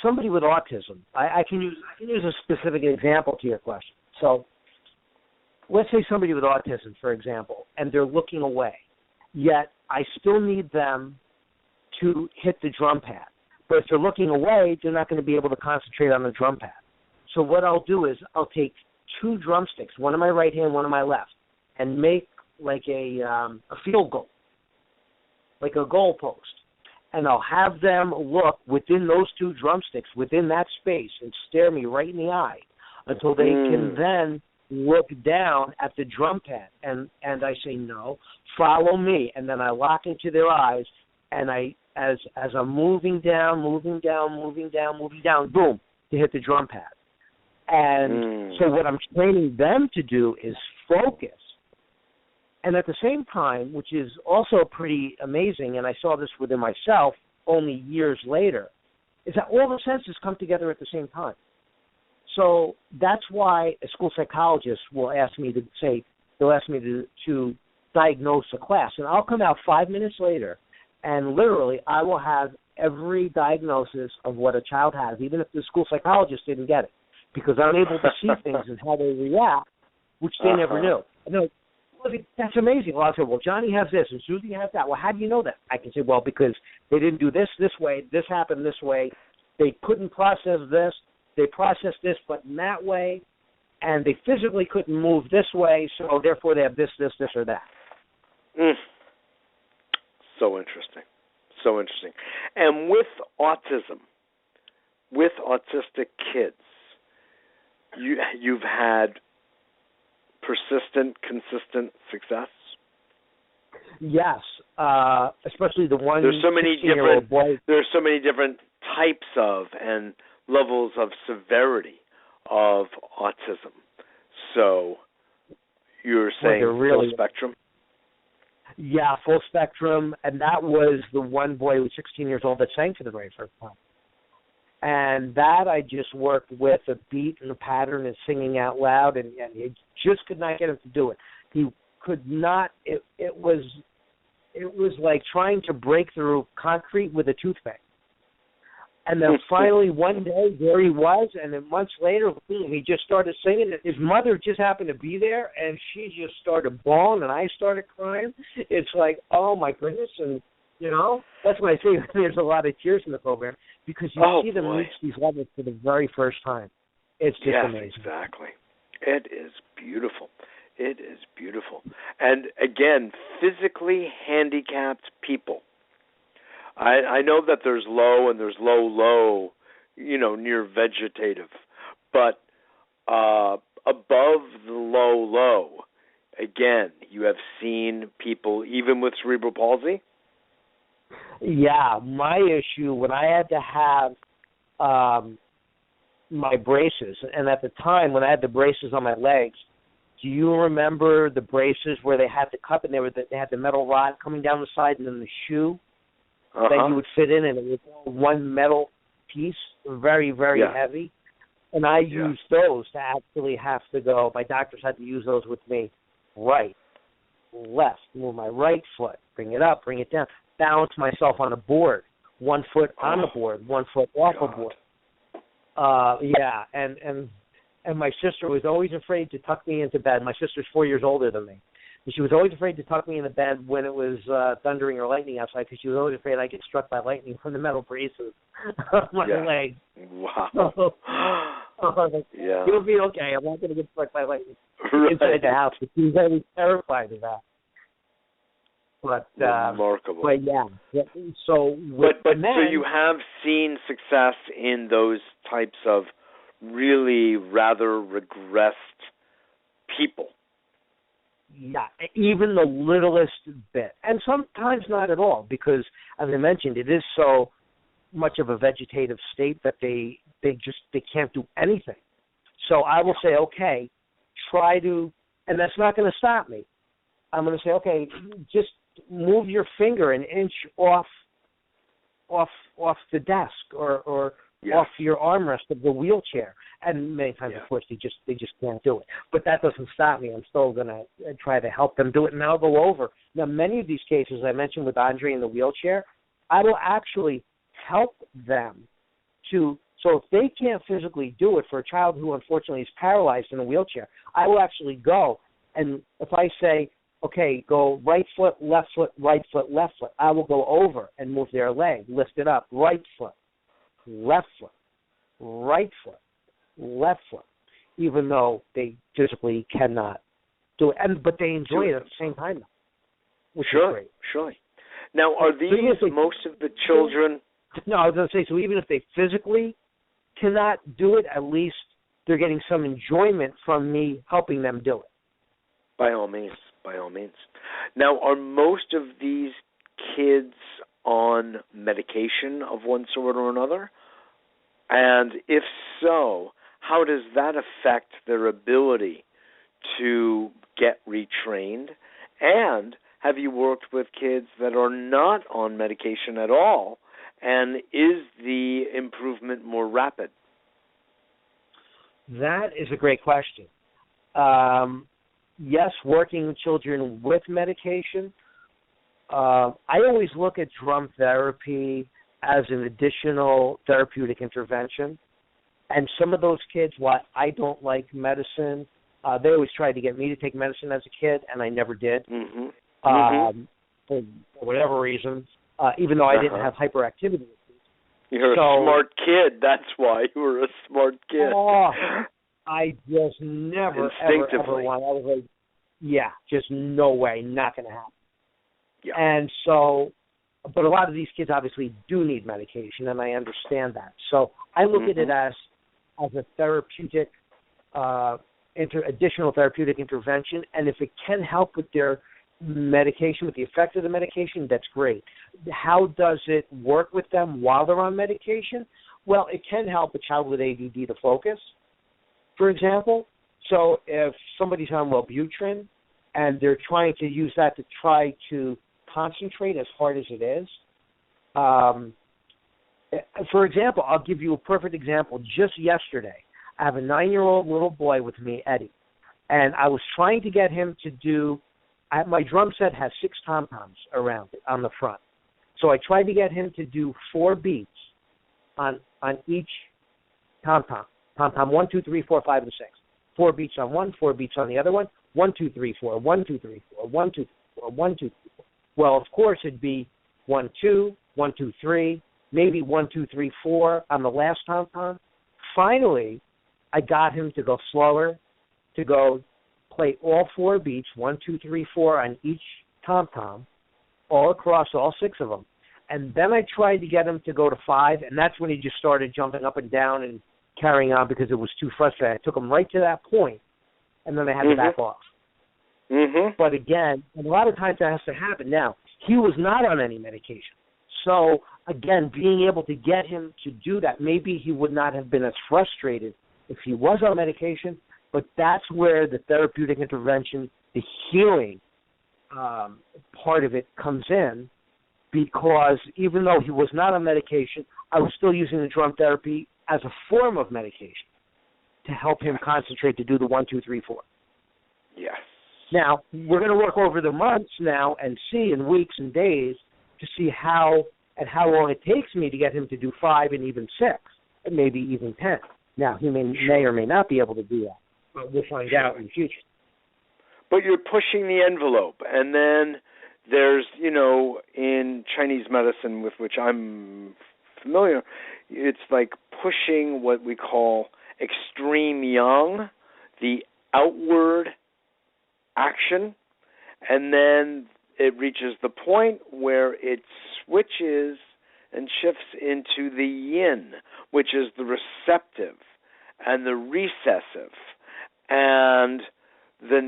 somebody with autism, I can use a specific example to your question. So let's say somebody with autism, for example, and they're looking away, yet I still need them to hit the drum pad. But if they're looking away, they're not going to be able to concentrate on the drum pad. So what I'll do is I'll take two drumsticks, one in my right hand, one in my left, and make like a field goal, like a goal post. And I'll have them look within those two drumsticks, within that space, and stare me right in the eye until they can then look down at the drum pad. And I say, no, follow me. And then I lock into their eyes, and as I'm moving down, boom, to hit the drum pad. And so what I'm training them to do is focus. And at the same time, which is also pretty amazing, and I saw this within myself only years later, is that all the senses come together at the same time. So that's why a school psychologist will ask me to diagnose a class. And I'll come out 5 minutes later, and literally I will have every diagnosis of what a child has, even if the school psychologist didn't get it, because I'm able to see things and how they react, which they never knew. No, that's amazing. Well, I say, well, Johnny has this, and Susie has that. Well, how do you know that? I can say, well, because they didn't do this way, this happened this way, they couldn't process this, they processed this, but in that way, and they physically couldn't move this way, so therefore they have this, or that. So interesting. So interesting. And with autism, with autistic kids, you've had persistent, consistent success? Yes, especially the one. There's so many different. Boy. There's so many different types of and levels of severity of autism. So you're saying full spectrum? Yeah, full spectrum, and that was the one boy who was 16 years old that sang for the very first time. And that I just worked with a beat and a pattern and singing out loud, and he just could not get him to do it. He could not. It was like trying to break through concrete with a toothpick. And then finally one day there he was, and then months later he just started singing. His mother just happened to be there, and she just started bawling, and I started crying. It's like, oh my goodness, and that's why I say there's a lot of tears in the program, because you see them reach these levels for the very first time. It's just amazing. Exactly. It is beautiful. It is beautiful. And again, physically handicapped people. I know that there's low and there's low, near vegetative. But above the low, again, you have seen people even with cerebral palsy? Yeah, my issue, when I had to have my braces, and at the time when I had the braces on my legs, do you remember the braces where they had the cup and they had the metal rod coming down the side and then the shoe that you would fit in, and it was one metal piece, very, very heavy? And I used those to actually have to go. My doctors had to use those with me. Right, left, move my right foot, bring it up, bring it down, balance myself on a board, 1 foot on the board, 1 foot off the board. And my sister was always afraid to tuck me into bed. My sister's 4 years older than me. And she was always afraid to tuck me into bed when it was thundering or lightning outside, because she was always afraid I'd get struck by lightning from the metal braces on my legs. Wow. You'll be okay. I'm not going to get struck by lightning inside the house. But she was always terrified of that. But remarkable. But so you have seen success in those types of really rather regressed people. Yeah, even the littlest bit, and sometimes not at all, because as I mentioned, it is so much of a vegetative state that they can't do anything. So I will say, okay, try to, and that's not going to stop me. I'm going to say, okay, just move your finger an inch off the desk or off your armrest of the wheelchair. And many times, of course, they just can't do it. But that doesn't stop me. I'm still going to try to help them do it, and I'll go over. Now, many of these cases I mentioned with Andre in the wheelchair, I will actually help them to. So if they can't physically do it for a child who unfortunately is paralyzed in a wheelchair, I will actually go, and if I say, okay, go right foot, left foot, left foot, I will go over and move their leg, lift it up, right foot, left foot, right foot, left foot, even though they physically cannot do it. But they enjoy it at the same time, which is great. Surely. Now, are these most of the children? No, I was going to say, so even if they physically cannot do it, at least they're getting some enjoyment from me helping them do it. By all means. Now, are most of these kids on medication of one sort or another? And if so, how does that affect their ability to get retrained? And have you worked with kids that are not on medication at all? And is the improvement more rapid? That is a great question. Yes, working with children with medication. I always look at drum therapy as an additional therapeutic intervention. And some of those kids, while I don't like medicine, they always tried to get me to take medicine as a kid, and I never did. For whatever reason, even though I didn't have hyperactivity. You're a smart kid. That's why you were a smart kid. I just never, ever wanted. I was like, just no way, not going to happen. Yeah. And so, but a lot of these kids obviously do need medication, and I understand that. So I look at it as a therapeutic, additional therapeutic intervention, and if it can help with their medication, with the effect of the medication, that's great. How does it work with them while they're on medication? Well, it can help a child with ADD to focus, for example. So if somebody's on Wellbutrin and they're trying to use that to try to concentrate as hard as it is, for example, I'll give you a perfect example. Just yesterday, I have a 9-year-old little boy with me, Eddie, and I was trying to get him to do, my drum set has 6 tom-toms around it on the front. So I tried to get him to do 4 beats on each tom-tom. Tom-tom 1, 2, 3, 4, 5, and 6. 4 beats on one, 4 beats on the other one. 1, 2, 3, 4, 1, 2, 3, 4, 1, 2, 3, 4, 1, 2, 3, 4. Well, of course, it'd be 1, 2, 1, 2, 3, maybe 1, 2, 3, 4 on the last tom-tom. Finally, I got him to go slower, to go play all 4 beats, 1, 2, 3, 4 on each tom-tom, all across all 6 of them. And then I tried to get him to go to 5, and that's when he just started jumping up and down and carrying on because it was too frustrating. I took him right to that point, and then I had to back off. But again, a lot of times that has to happen. Now, he was not on any medication. So, again, being able to get him to do that, maybe he would not have been as frustrated if he was on medication, but that's where the therapeutic intervention, the healing part of it comes in, because even though he was not on medication, I was still using the drum therapy as a form of medication to help him concentrate to do the 1, 2, 3, 4. Yes. Now, we're going to work over the months now and see in weeks and days to see how long it takes me to get him to do 5 and even 6, and maybe even 10. Now, he may or may not be able to do that, but we'll find out in the future. But you're pushing the envelope, and then there's, in Chinese medicine with which I'm familiar, it's like pushing what we call extreme yang, the outward action, and then it reaches the point where it switches and shifts into the yin, which is the receptive and the recessive and the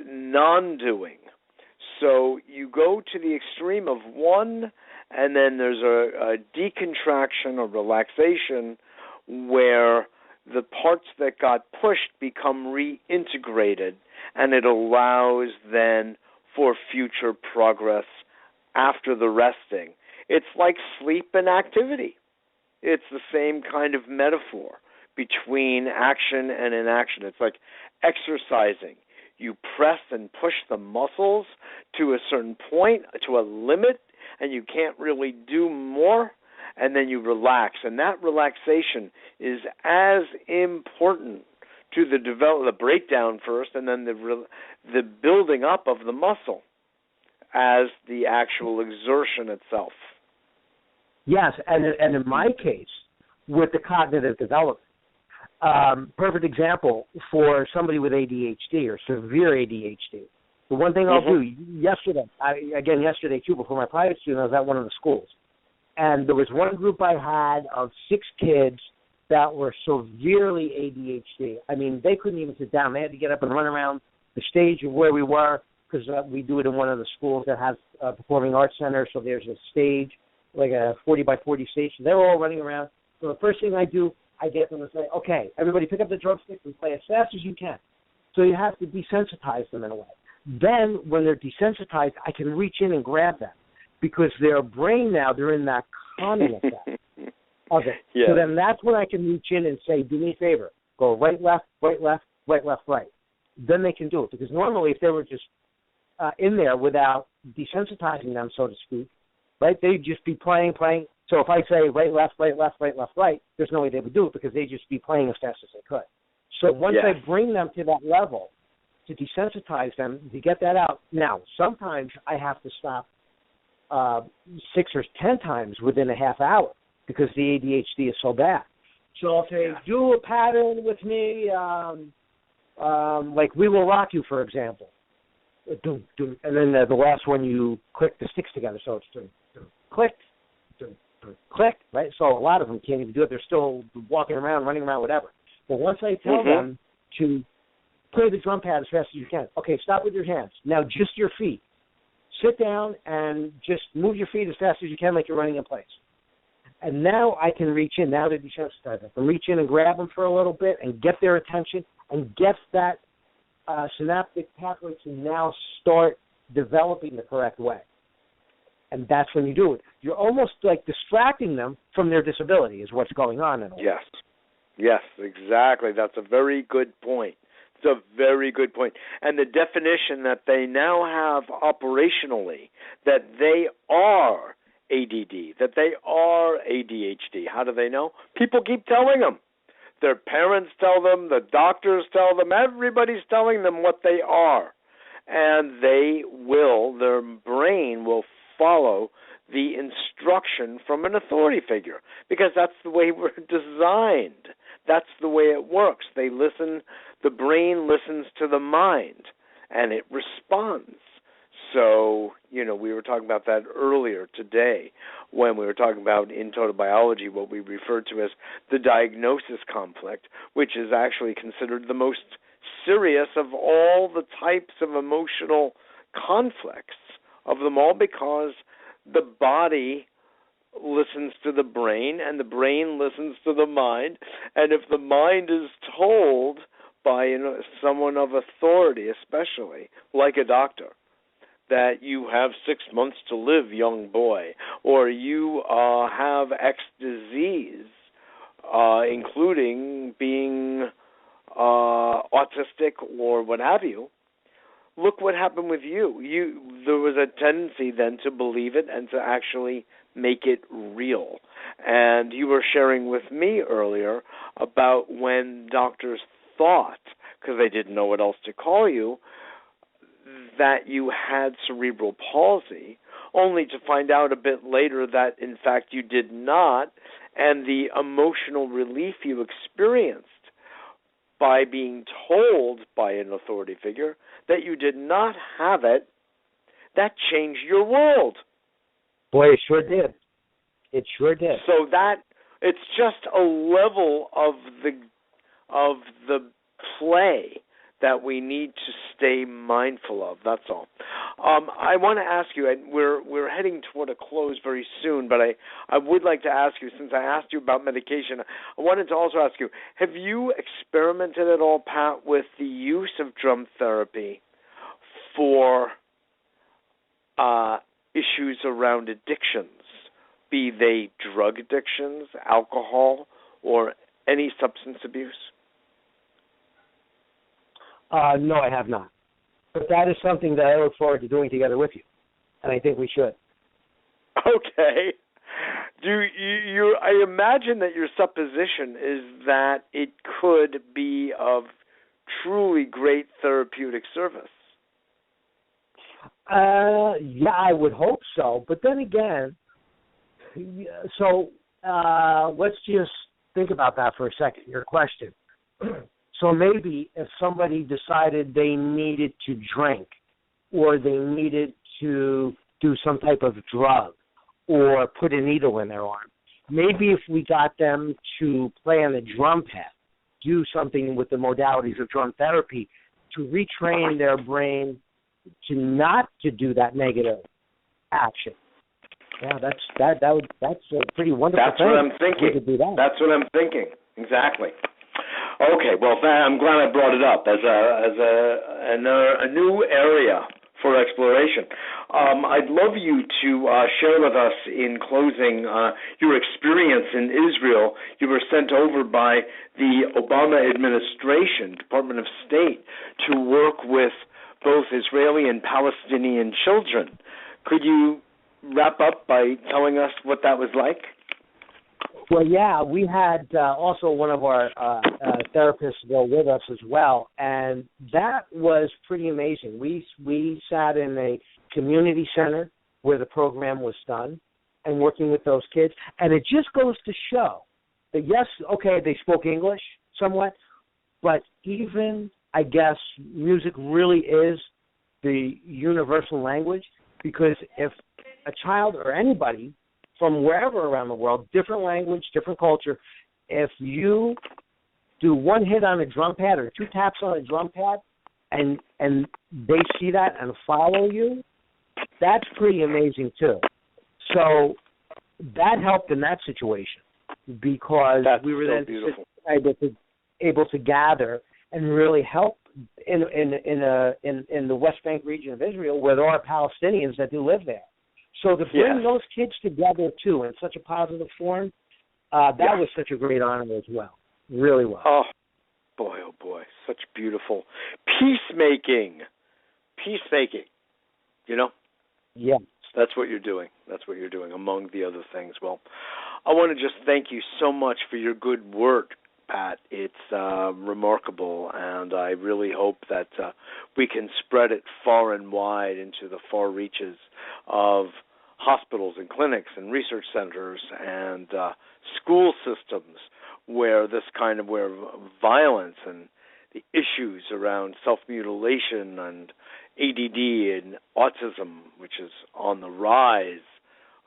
non-doing. So you go to the extreme of one, and then there's a decontraction or relaxation where the parts that got pushed become reintegrated, and it allows then for future progress after the resting. It's like sleep and activity. It's the same kind of metaphor between action and inaction. It's like exercising. You press and push the muscles to a certain point, to a limit, and you can't really do more, and then you relax. And that relaxation is as important to the breakdown first, and then the building up of the muscle as the actual exertion itself. Yes, and in my case, with the cognitive development, perfect example for somebody with ADHD or severe ADHD. The one thing I'll do, yesterday too, before my private student, I was at one of the schools. And there was one group I had of 6 kids that were severely ADHD. I mean, they couldn't even sit down. They had to get up and run around the stage of where we were, because we do it in one of the schools that has a performing arts center. So there's a stage, like a 40 by 40 stage. So they're all running around. So the first thing I do, I get them to say, okay, everybody pick up the drumsticks and play as fast as you can. So you have to desensitize them in a way. Then when they're desensitized, I can reach in and grab them, because their brain now, they're in that calming effect of it. Yeah. So then that's when I can reach in and say, do me a favor, go right, left, right, left, right, left, right. Then they can do it, because normally if they were just in there without desensitizing them, so to speak, right, they'd just be playing. So if I say right, left, right, left, right, left, right, there's no way they would do it, because they'd just be playing as fast as they could. So once I bring them to that level, to desensitize them, to get that out. Now, sometimes I have to stop 6 or 10 times within a half hour, because the ADHD is so bad. So I'll say, do a pattern with me, like We Will Rock You, for example. And then the last one, you click the sticks together. So it's click, click, right? So a lot of them can't even do it. They're still walking around, running around, whatever. But once I tell them to play the drum pad as fast as you can, okay, stop with your hands. Now just your feet. Sit down and just move your feet as fast as you can, like you're running in place. And now I can reach in. Now they're desensitized. I can reach in and grab them for a little bit and get their attention and get that synaptic pathway to now start developing the correct way. And that's when you do it. You're almost like distracting them from their disability is what's going on in a way. Yes, exactly. That's a very good point. It's a very good point. And the definition that they now have operationally, that they are ADD, that they are ADHD. How do they know? People keep telling them. Their parents tell them, the doctors tell them, everybody's telling them what they are. And their brain will follow the instruction from an authority figure, because that's the way we're designed. That's the way it works. The brain listens to the mind, and it responds. So, we were talking about that earlier today when we were talking about in total biology what we refer to as the diagnosis conflict, which is actually considered the most serious of all the types of emotional conflicts of them all, because the body listens to the brain and the brain listens to the mind, and if the mind is told by someone of authority, especially like a doctor, that you have 6 months to live, young boy, or you have X disease, including being autistic or what have you, look what happened with you. There was a tendency then to believe it and to actually make it real. And you were sharing with me earlier about when doctors thought, because they didn't know what else to call you, that you had cerebral palsy, only to find out a bit later that, in fact, you did not, and the emotional relief you experienced by being told by an authority figure that you did not have it, that changed your world. Boy, it sure did. It sure did. So it's just a level of the play that we need to stay mindful of. That's all. I want to ask you, and we're heading toward a close very soon, but I would like to ask you, since I asked you about medication, I wanted to also ask you, have you experimented at all, Pat, with the use of drum therapy for issues around addictions, be they drug addictions, alcohol, or any substance abuse? No, I have not. But that is something that I look forward to doing together with you, and I think we should. Okay. I imagine that your supposition is that it could be of truly great therapeutic service. Yeah, I would hope so. But then again, let's just think about that for a second, your question. So maybe if somebody decided they needed to drink or they needed to do some type of drug or put a needle in their arm, maybe if we got them to play on the drum pad, do something with the modalities of drum therapy to retrain their brain to not to do that negative action. Yeah, that's a pretty wonderful thing. That's what I'm thinking. We could do that. That's what I'm thinking. Exactly. Okay, well, I'm glad I brought it up as a new area for exploration. I'd love you to share with us in closing your experience in Israel. You were sent over by the Obama administration, Department of State, to work with both Israeli and Palestinian children. Could you wrap up by telling us what that was like? Well, yeah, we had also one of our therapists go with us as well, and that was pretty amazing. We sat in a community center where the program was done and working with those kids, and it just goes to show that, yes, okay, they spoke English somewhat, but even, I guess, music really is the universal language, because if a child or anybody from wherever around the world, different language, different culture, if you do one hit on a drum pad or two taps on a drum pad and they see that and follow you, that's pretty amazing too. So that helped in that situation because we were then able to gather and really help in the West Bank region of Israel where there are Palestinians that do live there. So to bring those kids together, too, in such a positive form, that was such a great honor as well. Really was. Oh, boy. Such beautiful peacemaking. You know? Yes. That's what you're doing. That's what you're doing, among the other things. Well, I want to just thank you so much for your good work, Pat. It's remarkable, and I really hope that we can spread it far and wide into the far reaches of hospitals and clinics and research centers and school systems where where violence and the issues around self-mutilation and ADD and autism, which is on the rise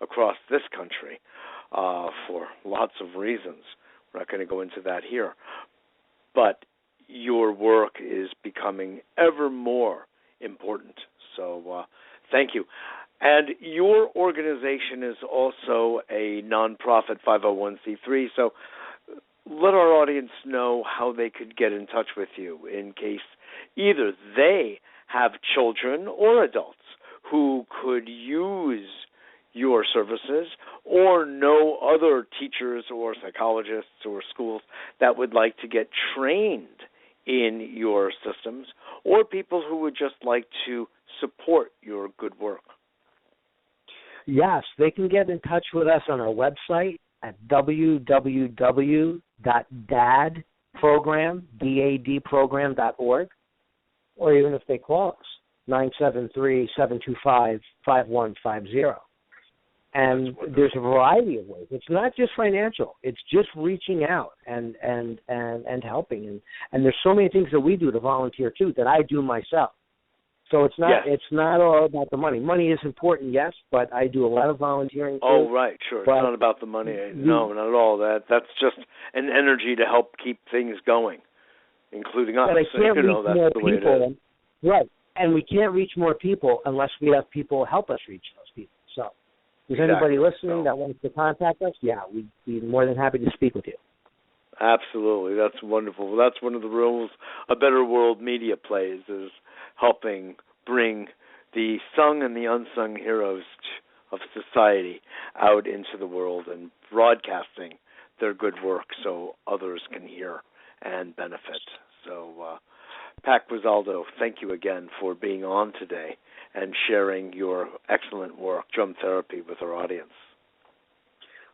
across this country for lots of reasons. We're not going to go into that here. But your work is becoming ever more important. So thank you. And your organization is also a nonprofit 501c3, so let our audience know how they could get in touch with you in case either they have children or adults who could use your services or know other teachers or psychologists or schools that would like to get trained in your systems, or people who would just like to support your good work. Yes, they can get in touch with us on our website at www.dadprogram.org, or even if they call us, 973-725-5150. And there's a variety of ways. It's not just financial. It's just reaching out and helping. And there's so many things that we do to volunteer, too, that I do myself. So it's not all about the money. Money is important, yes, but I do a lot of volunteering too. Oh, right, sure. It's not about the money. No, not at all. That's just an energy to help keep things going, including us. But I can't reach more people. Right, and we can't reach more people unless we have people help us reach those people. So, if anybody listening that wants to contact us, we'd be more than happy to speak with you. Absolutely, that's wonderful. That's one of the roles A Better World Media plays, is helping bring the sung and the unsung heroes of society out into the world and broadcasting their good work so others can hear and benefit. So, Pat Gesualdo, thank you again for being on today and sharing your excellent work, drum therapy, with our audience.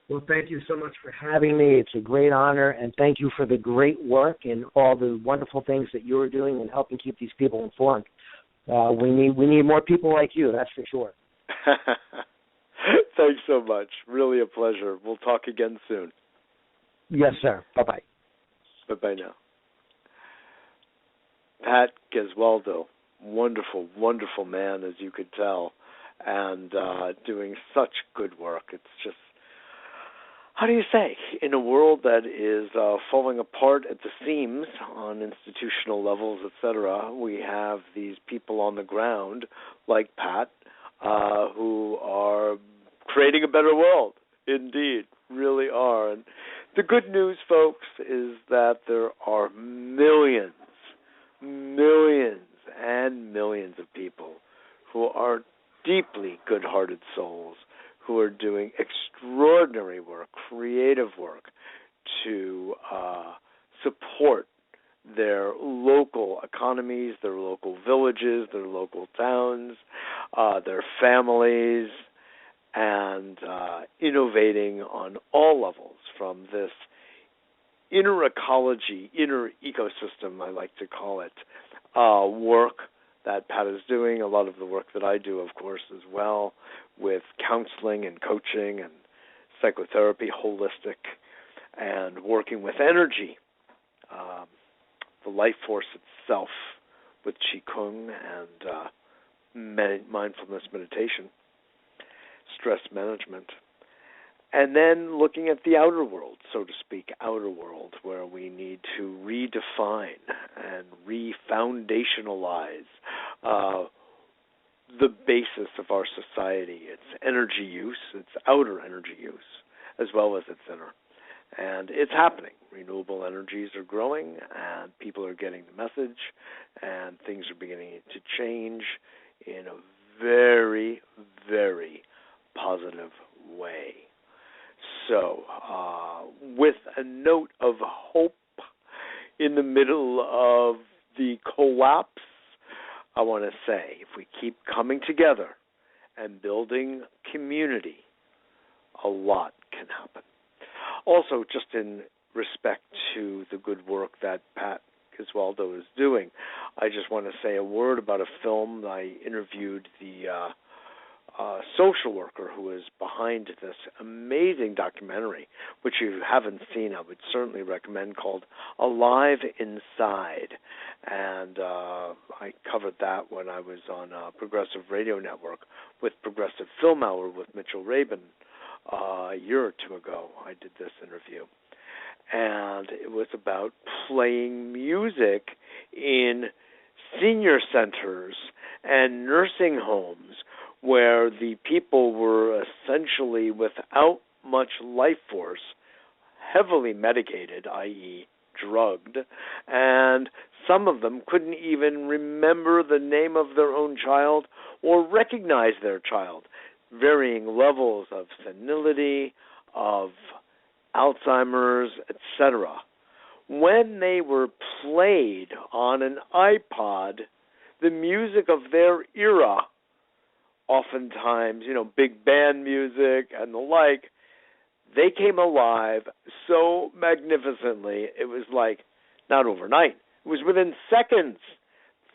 Well, thank you so much for having me. It's a great honor, and thank you for the great work and all the wonderful things that you're doing and helping keep these people informed. We need more people like you, that's for sure. Thanks so much. Really a pleasure. We'll talk again soon. Yes, sir. Bye-bye. Bye-bye now. Pat Gesualdo, wonderful, wonderful man, as you could tell, and doing such good work. It's just, how do you say, in a world that is falling apart at the seams on institutional levels, etc., we have these people on the ground like Pat who are creating a better world. Indeed, really are. And the good news, folks, is that there are millions and millions of people who are deeply good-hearted souls who are doing extraordinary work, creative work, to support their local economies, their local villages, their local towns, their families, and innovating on all levels, from this inner ecology, inner ecosystem, I like to call it, work that Pat is doing, a lot of the work that I do, of course, as well, with counseling and coaching and psychotherapy, holistic, and working with energy, the life force itself, with Qigong and mindfulness meditation, stress management. And then looking at the outer world, so to speak, outer world, where we need to redefine and re-foundationalize the basis of our society, its energy use, its outer energy use, as well as its inner. And it's happening. Renewable energies are growing, and people are getting the message, and things are beginning to change in a very, very positive way. So, with a note of hope in the middle of the collapse, I want to say, if we keep coming together and building community, a lot can happen. Also, just in respect to the good work that Pat Gesualdo is doing, I just want to say a word about a film. I interviewed the social worker who is behind this amazing documentary, which you haven't seen, I would certainly recommend, called Alive Inside. And I covered that when I was on Progressive Radio Network with Progressive Film Hour with Mitchell Rabin a year or two ago. I did this interview. And it was about playing music in senior centers and nursing homes where the people were essentially without much life force, heavily medicated, i.e. drugged, and some of them couldn't even remember the name of their own child or recognize their child. Varying levels of senility, of Alzheimer's, etc. When they were played on an iPod, the music of their era, oftentimes, big band music and the like, they came alive so magnificently. It was like, not overnight, it was within seconds.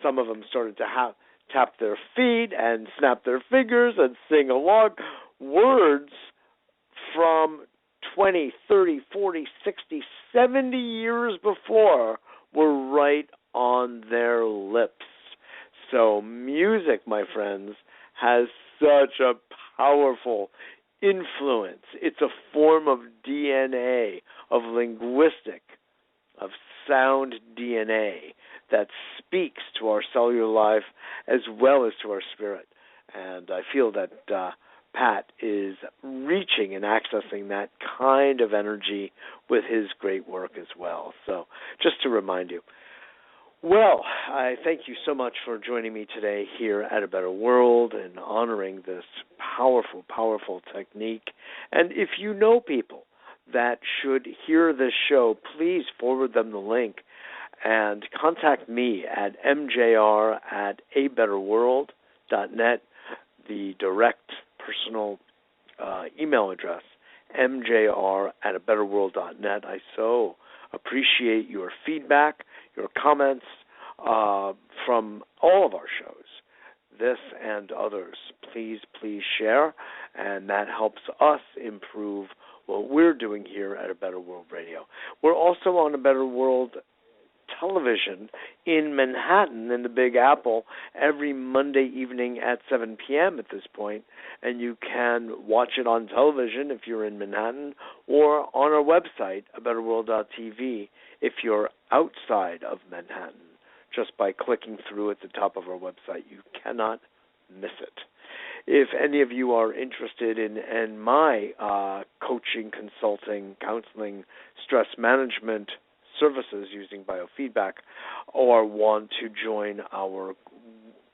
Some of them started to tap their feet and snap their fingers and sing along. Words from 20, 30, 40, 60, 70 years before were right on their lips. So music, my friends, has such a powerful influence. It's a form of DNA, of linguistic, of sound DNA that speaks to our cellular life as well as to our spirit. And I feel that Pat is reaching and accessing that kind of energy with his great work as well. So just to remind you. Well, I thank you so much for joining me today here at A Better World and honoring this powerful, powerful technique. And if you know people that should hear this show, please forward them the link and contact me at mjr@abetterworld.net, the direct personal email address, mjr@abetterworld.net. I so appreciate your feedback, your comments from all of our shows, this and others. Please share, and that helps us improve what we're doing here at A Better World Radio. We're also on A Better World Television in Manhattan in the Big Apple every Monday evening at 7 p.m. at this point, and you can watch it on television if you're in Manhattan or on our website, abetterworld.tv, if you're outside of Manhattan. Just by clicking through at the top of our website, you cannot miss it. If any of you are interested in my coaching, consulting, counseling, stress management services using biofeedback, or want to join our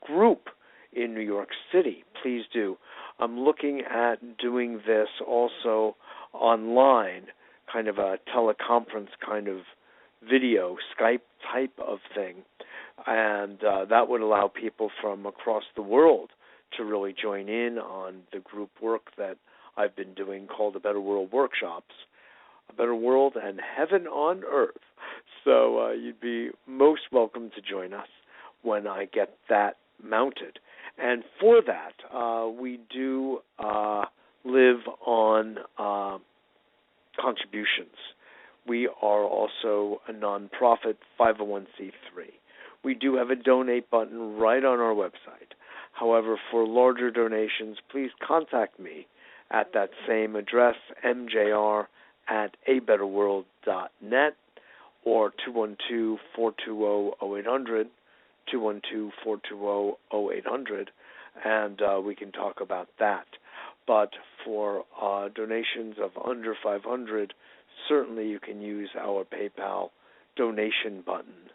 group in New York City, please do. I'm looking at doing this also online, kind of a teleconference kind of video, Skype type of thing, and that would allow people from across the world to really join in on the group work that I've been doing called the Better World Workshops, A Better World and Heaven on Earth. So you'd be most welcome to join us when I get that mounted. And for that, we do live on contributions. We are also a nonprofit 501c3. We do have a donate button right on our website. However, for larger donations, please contact me at that same address, mjr@abetterworld.net, or 212-420-0800, 212-420-0800, and we can talk about that. But for donations of under $500, certainly you can use our PayPal donation button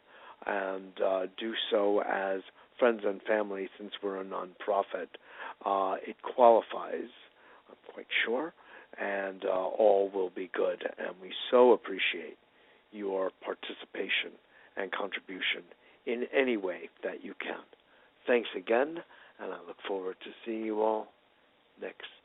and do so as friends and family, since we're a nonprofit. It qualifies, I'm quite sure, and all will be good. And we so appreciate your participation and contribution in any way that you can. Thanks again, and I look forward to seeing you all Next.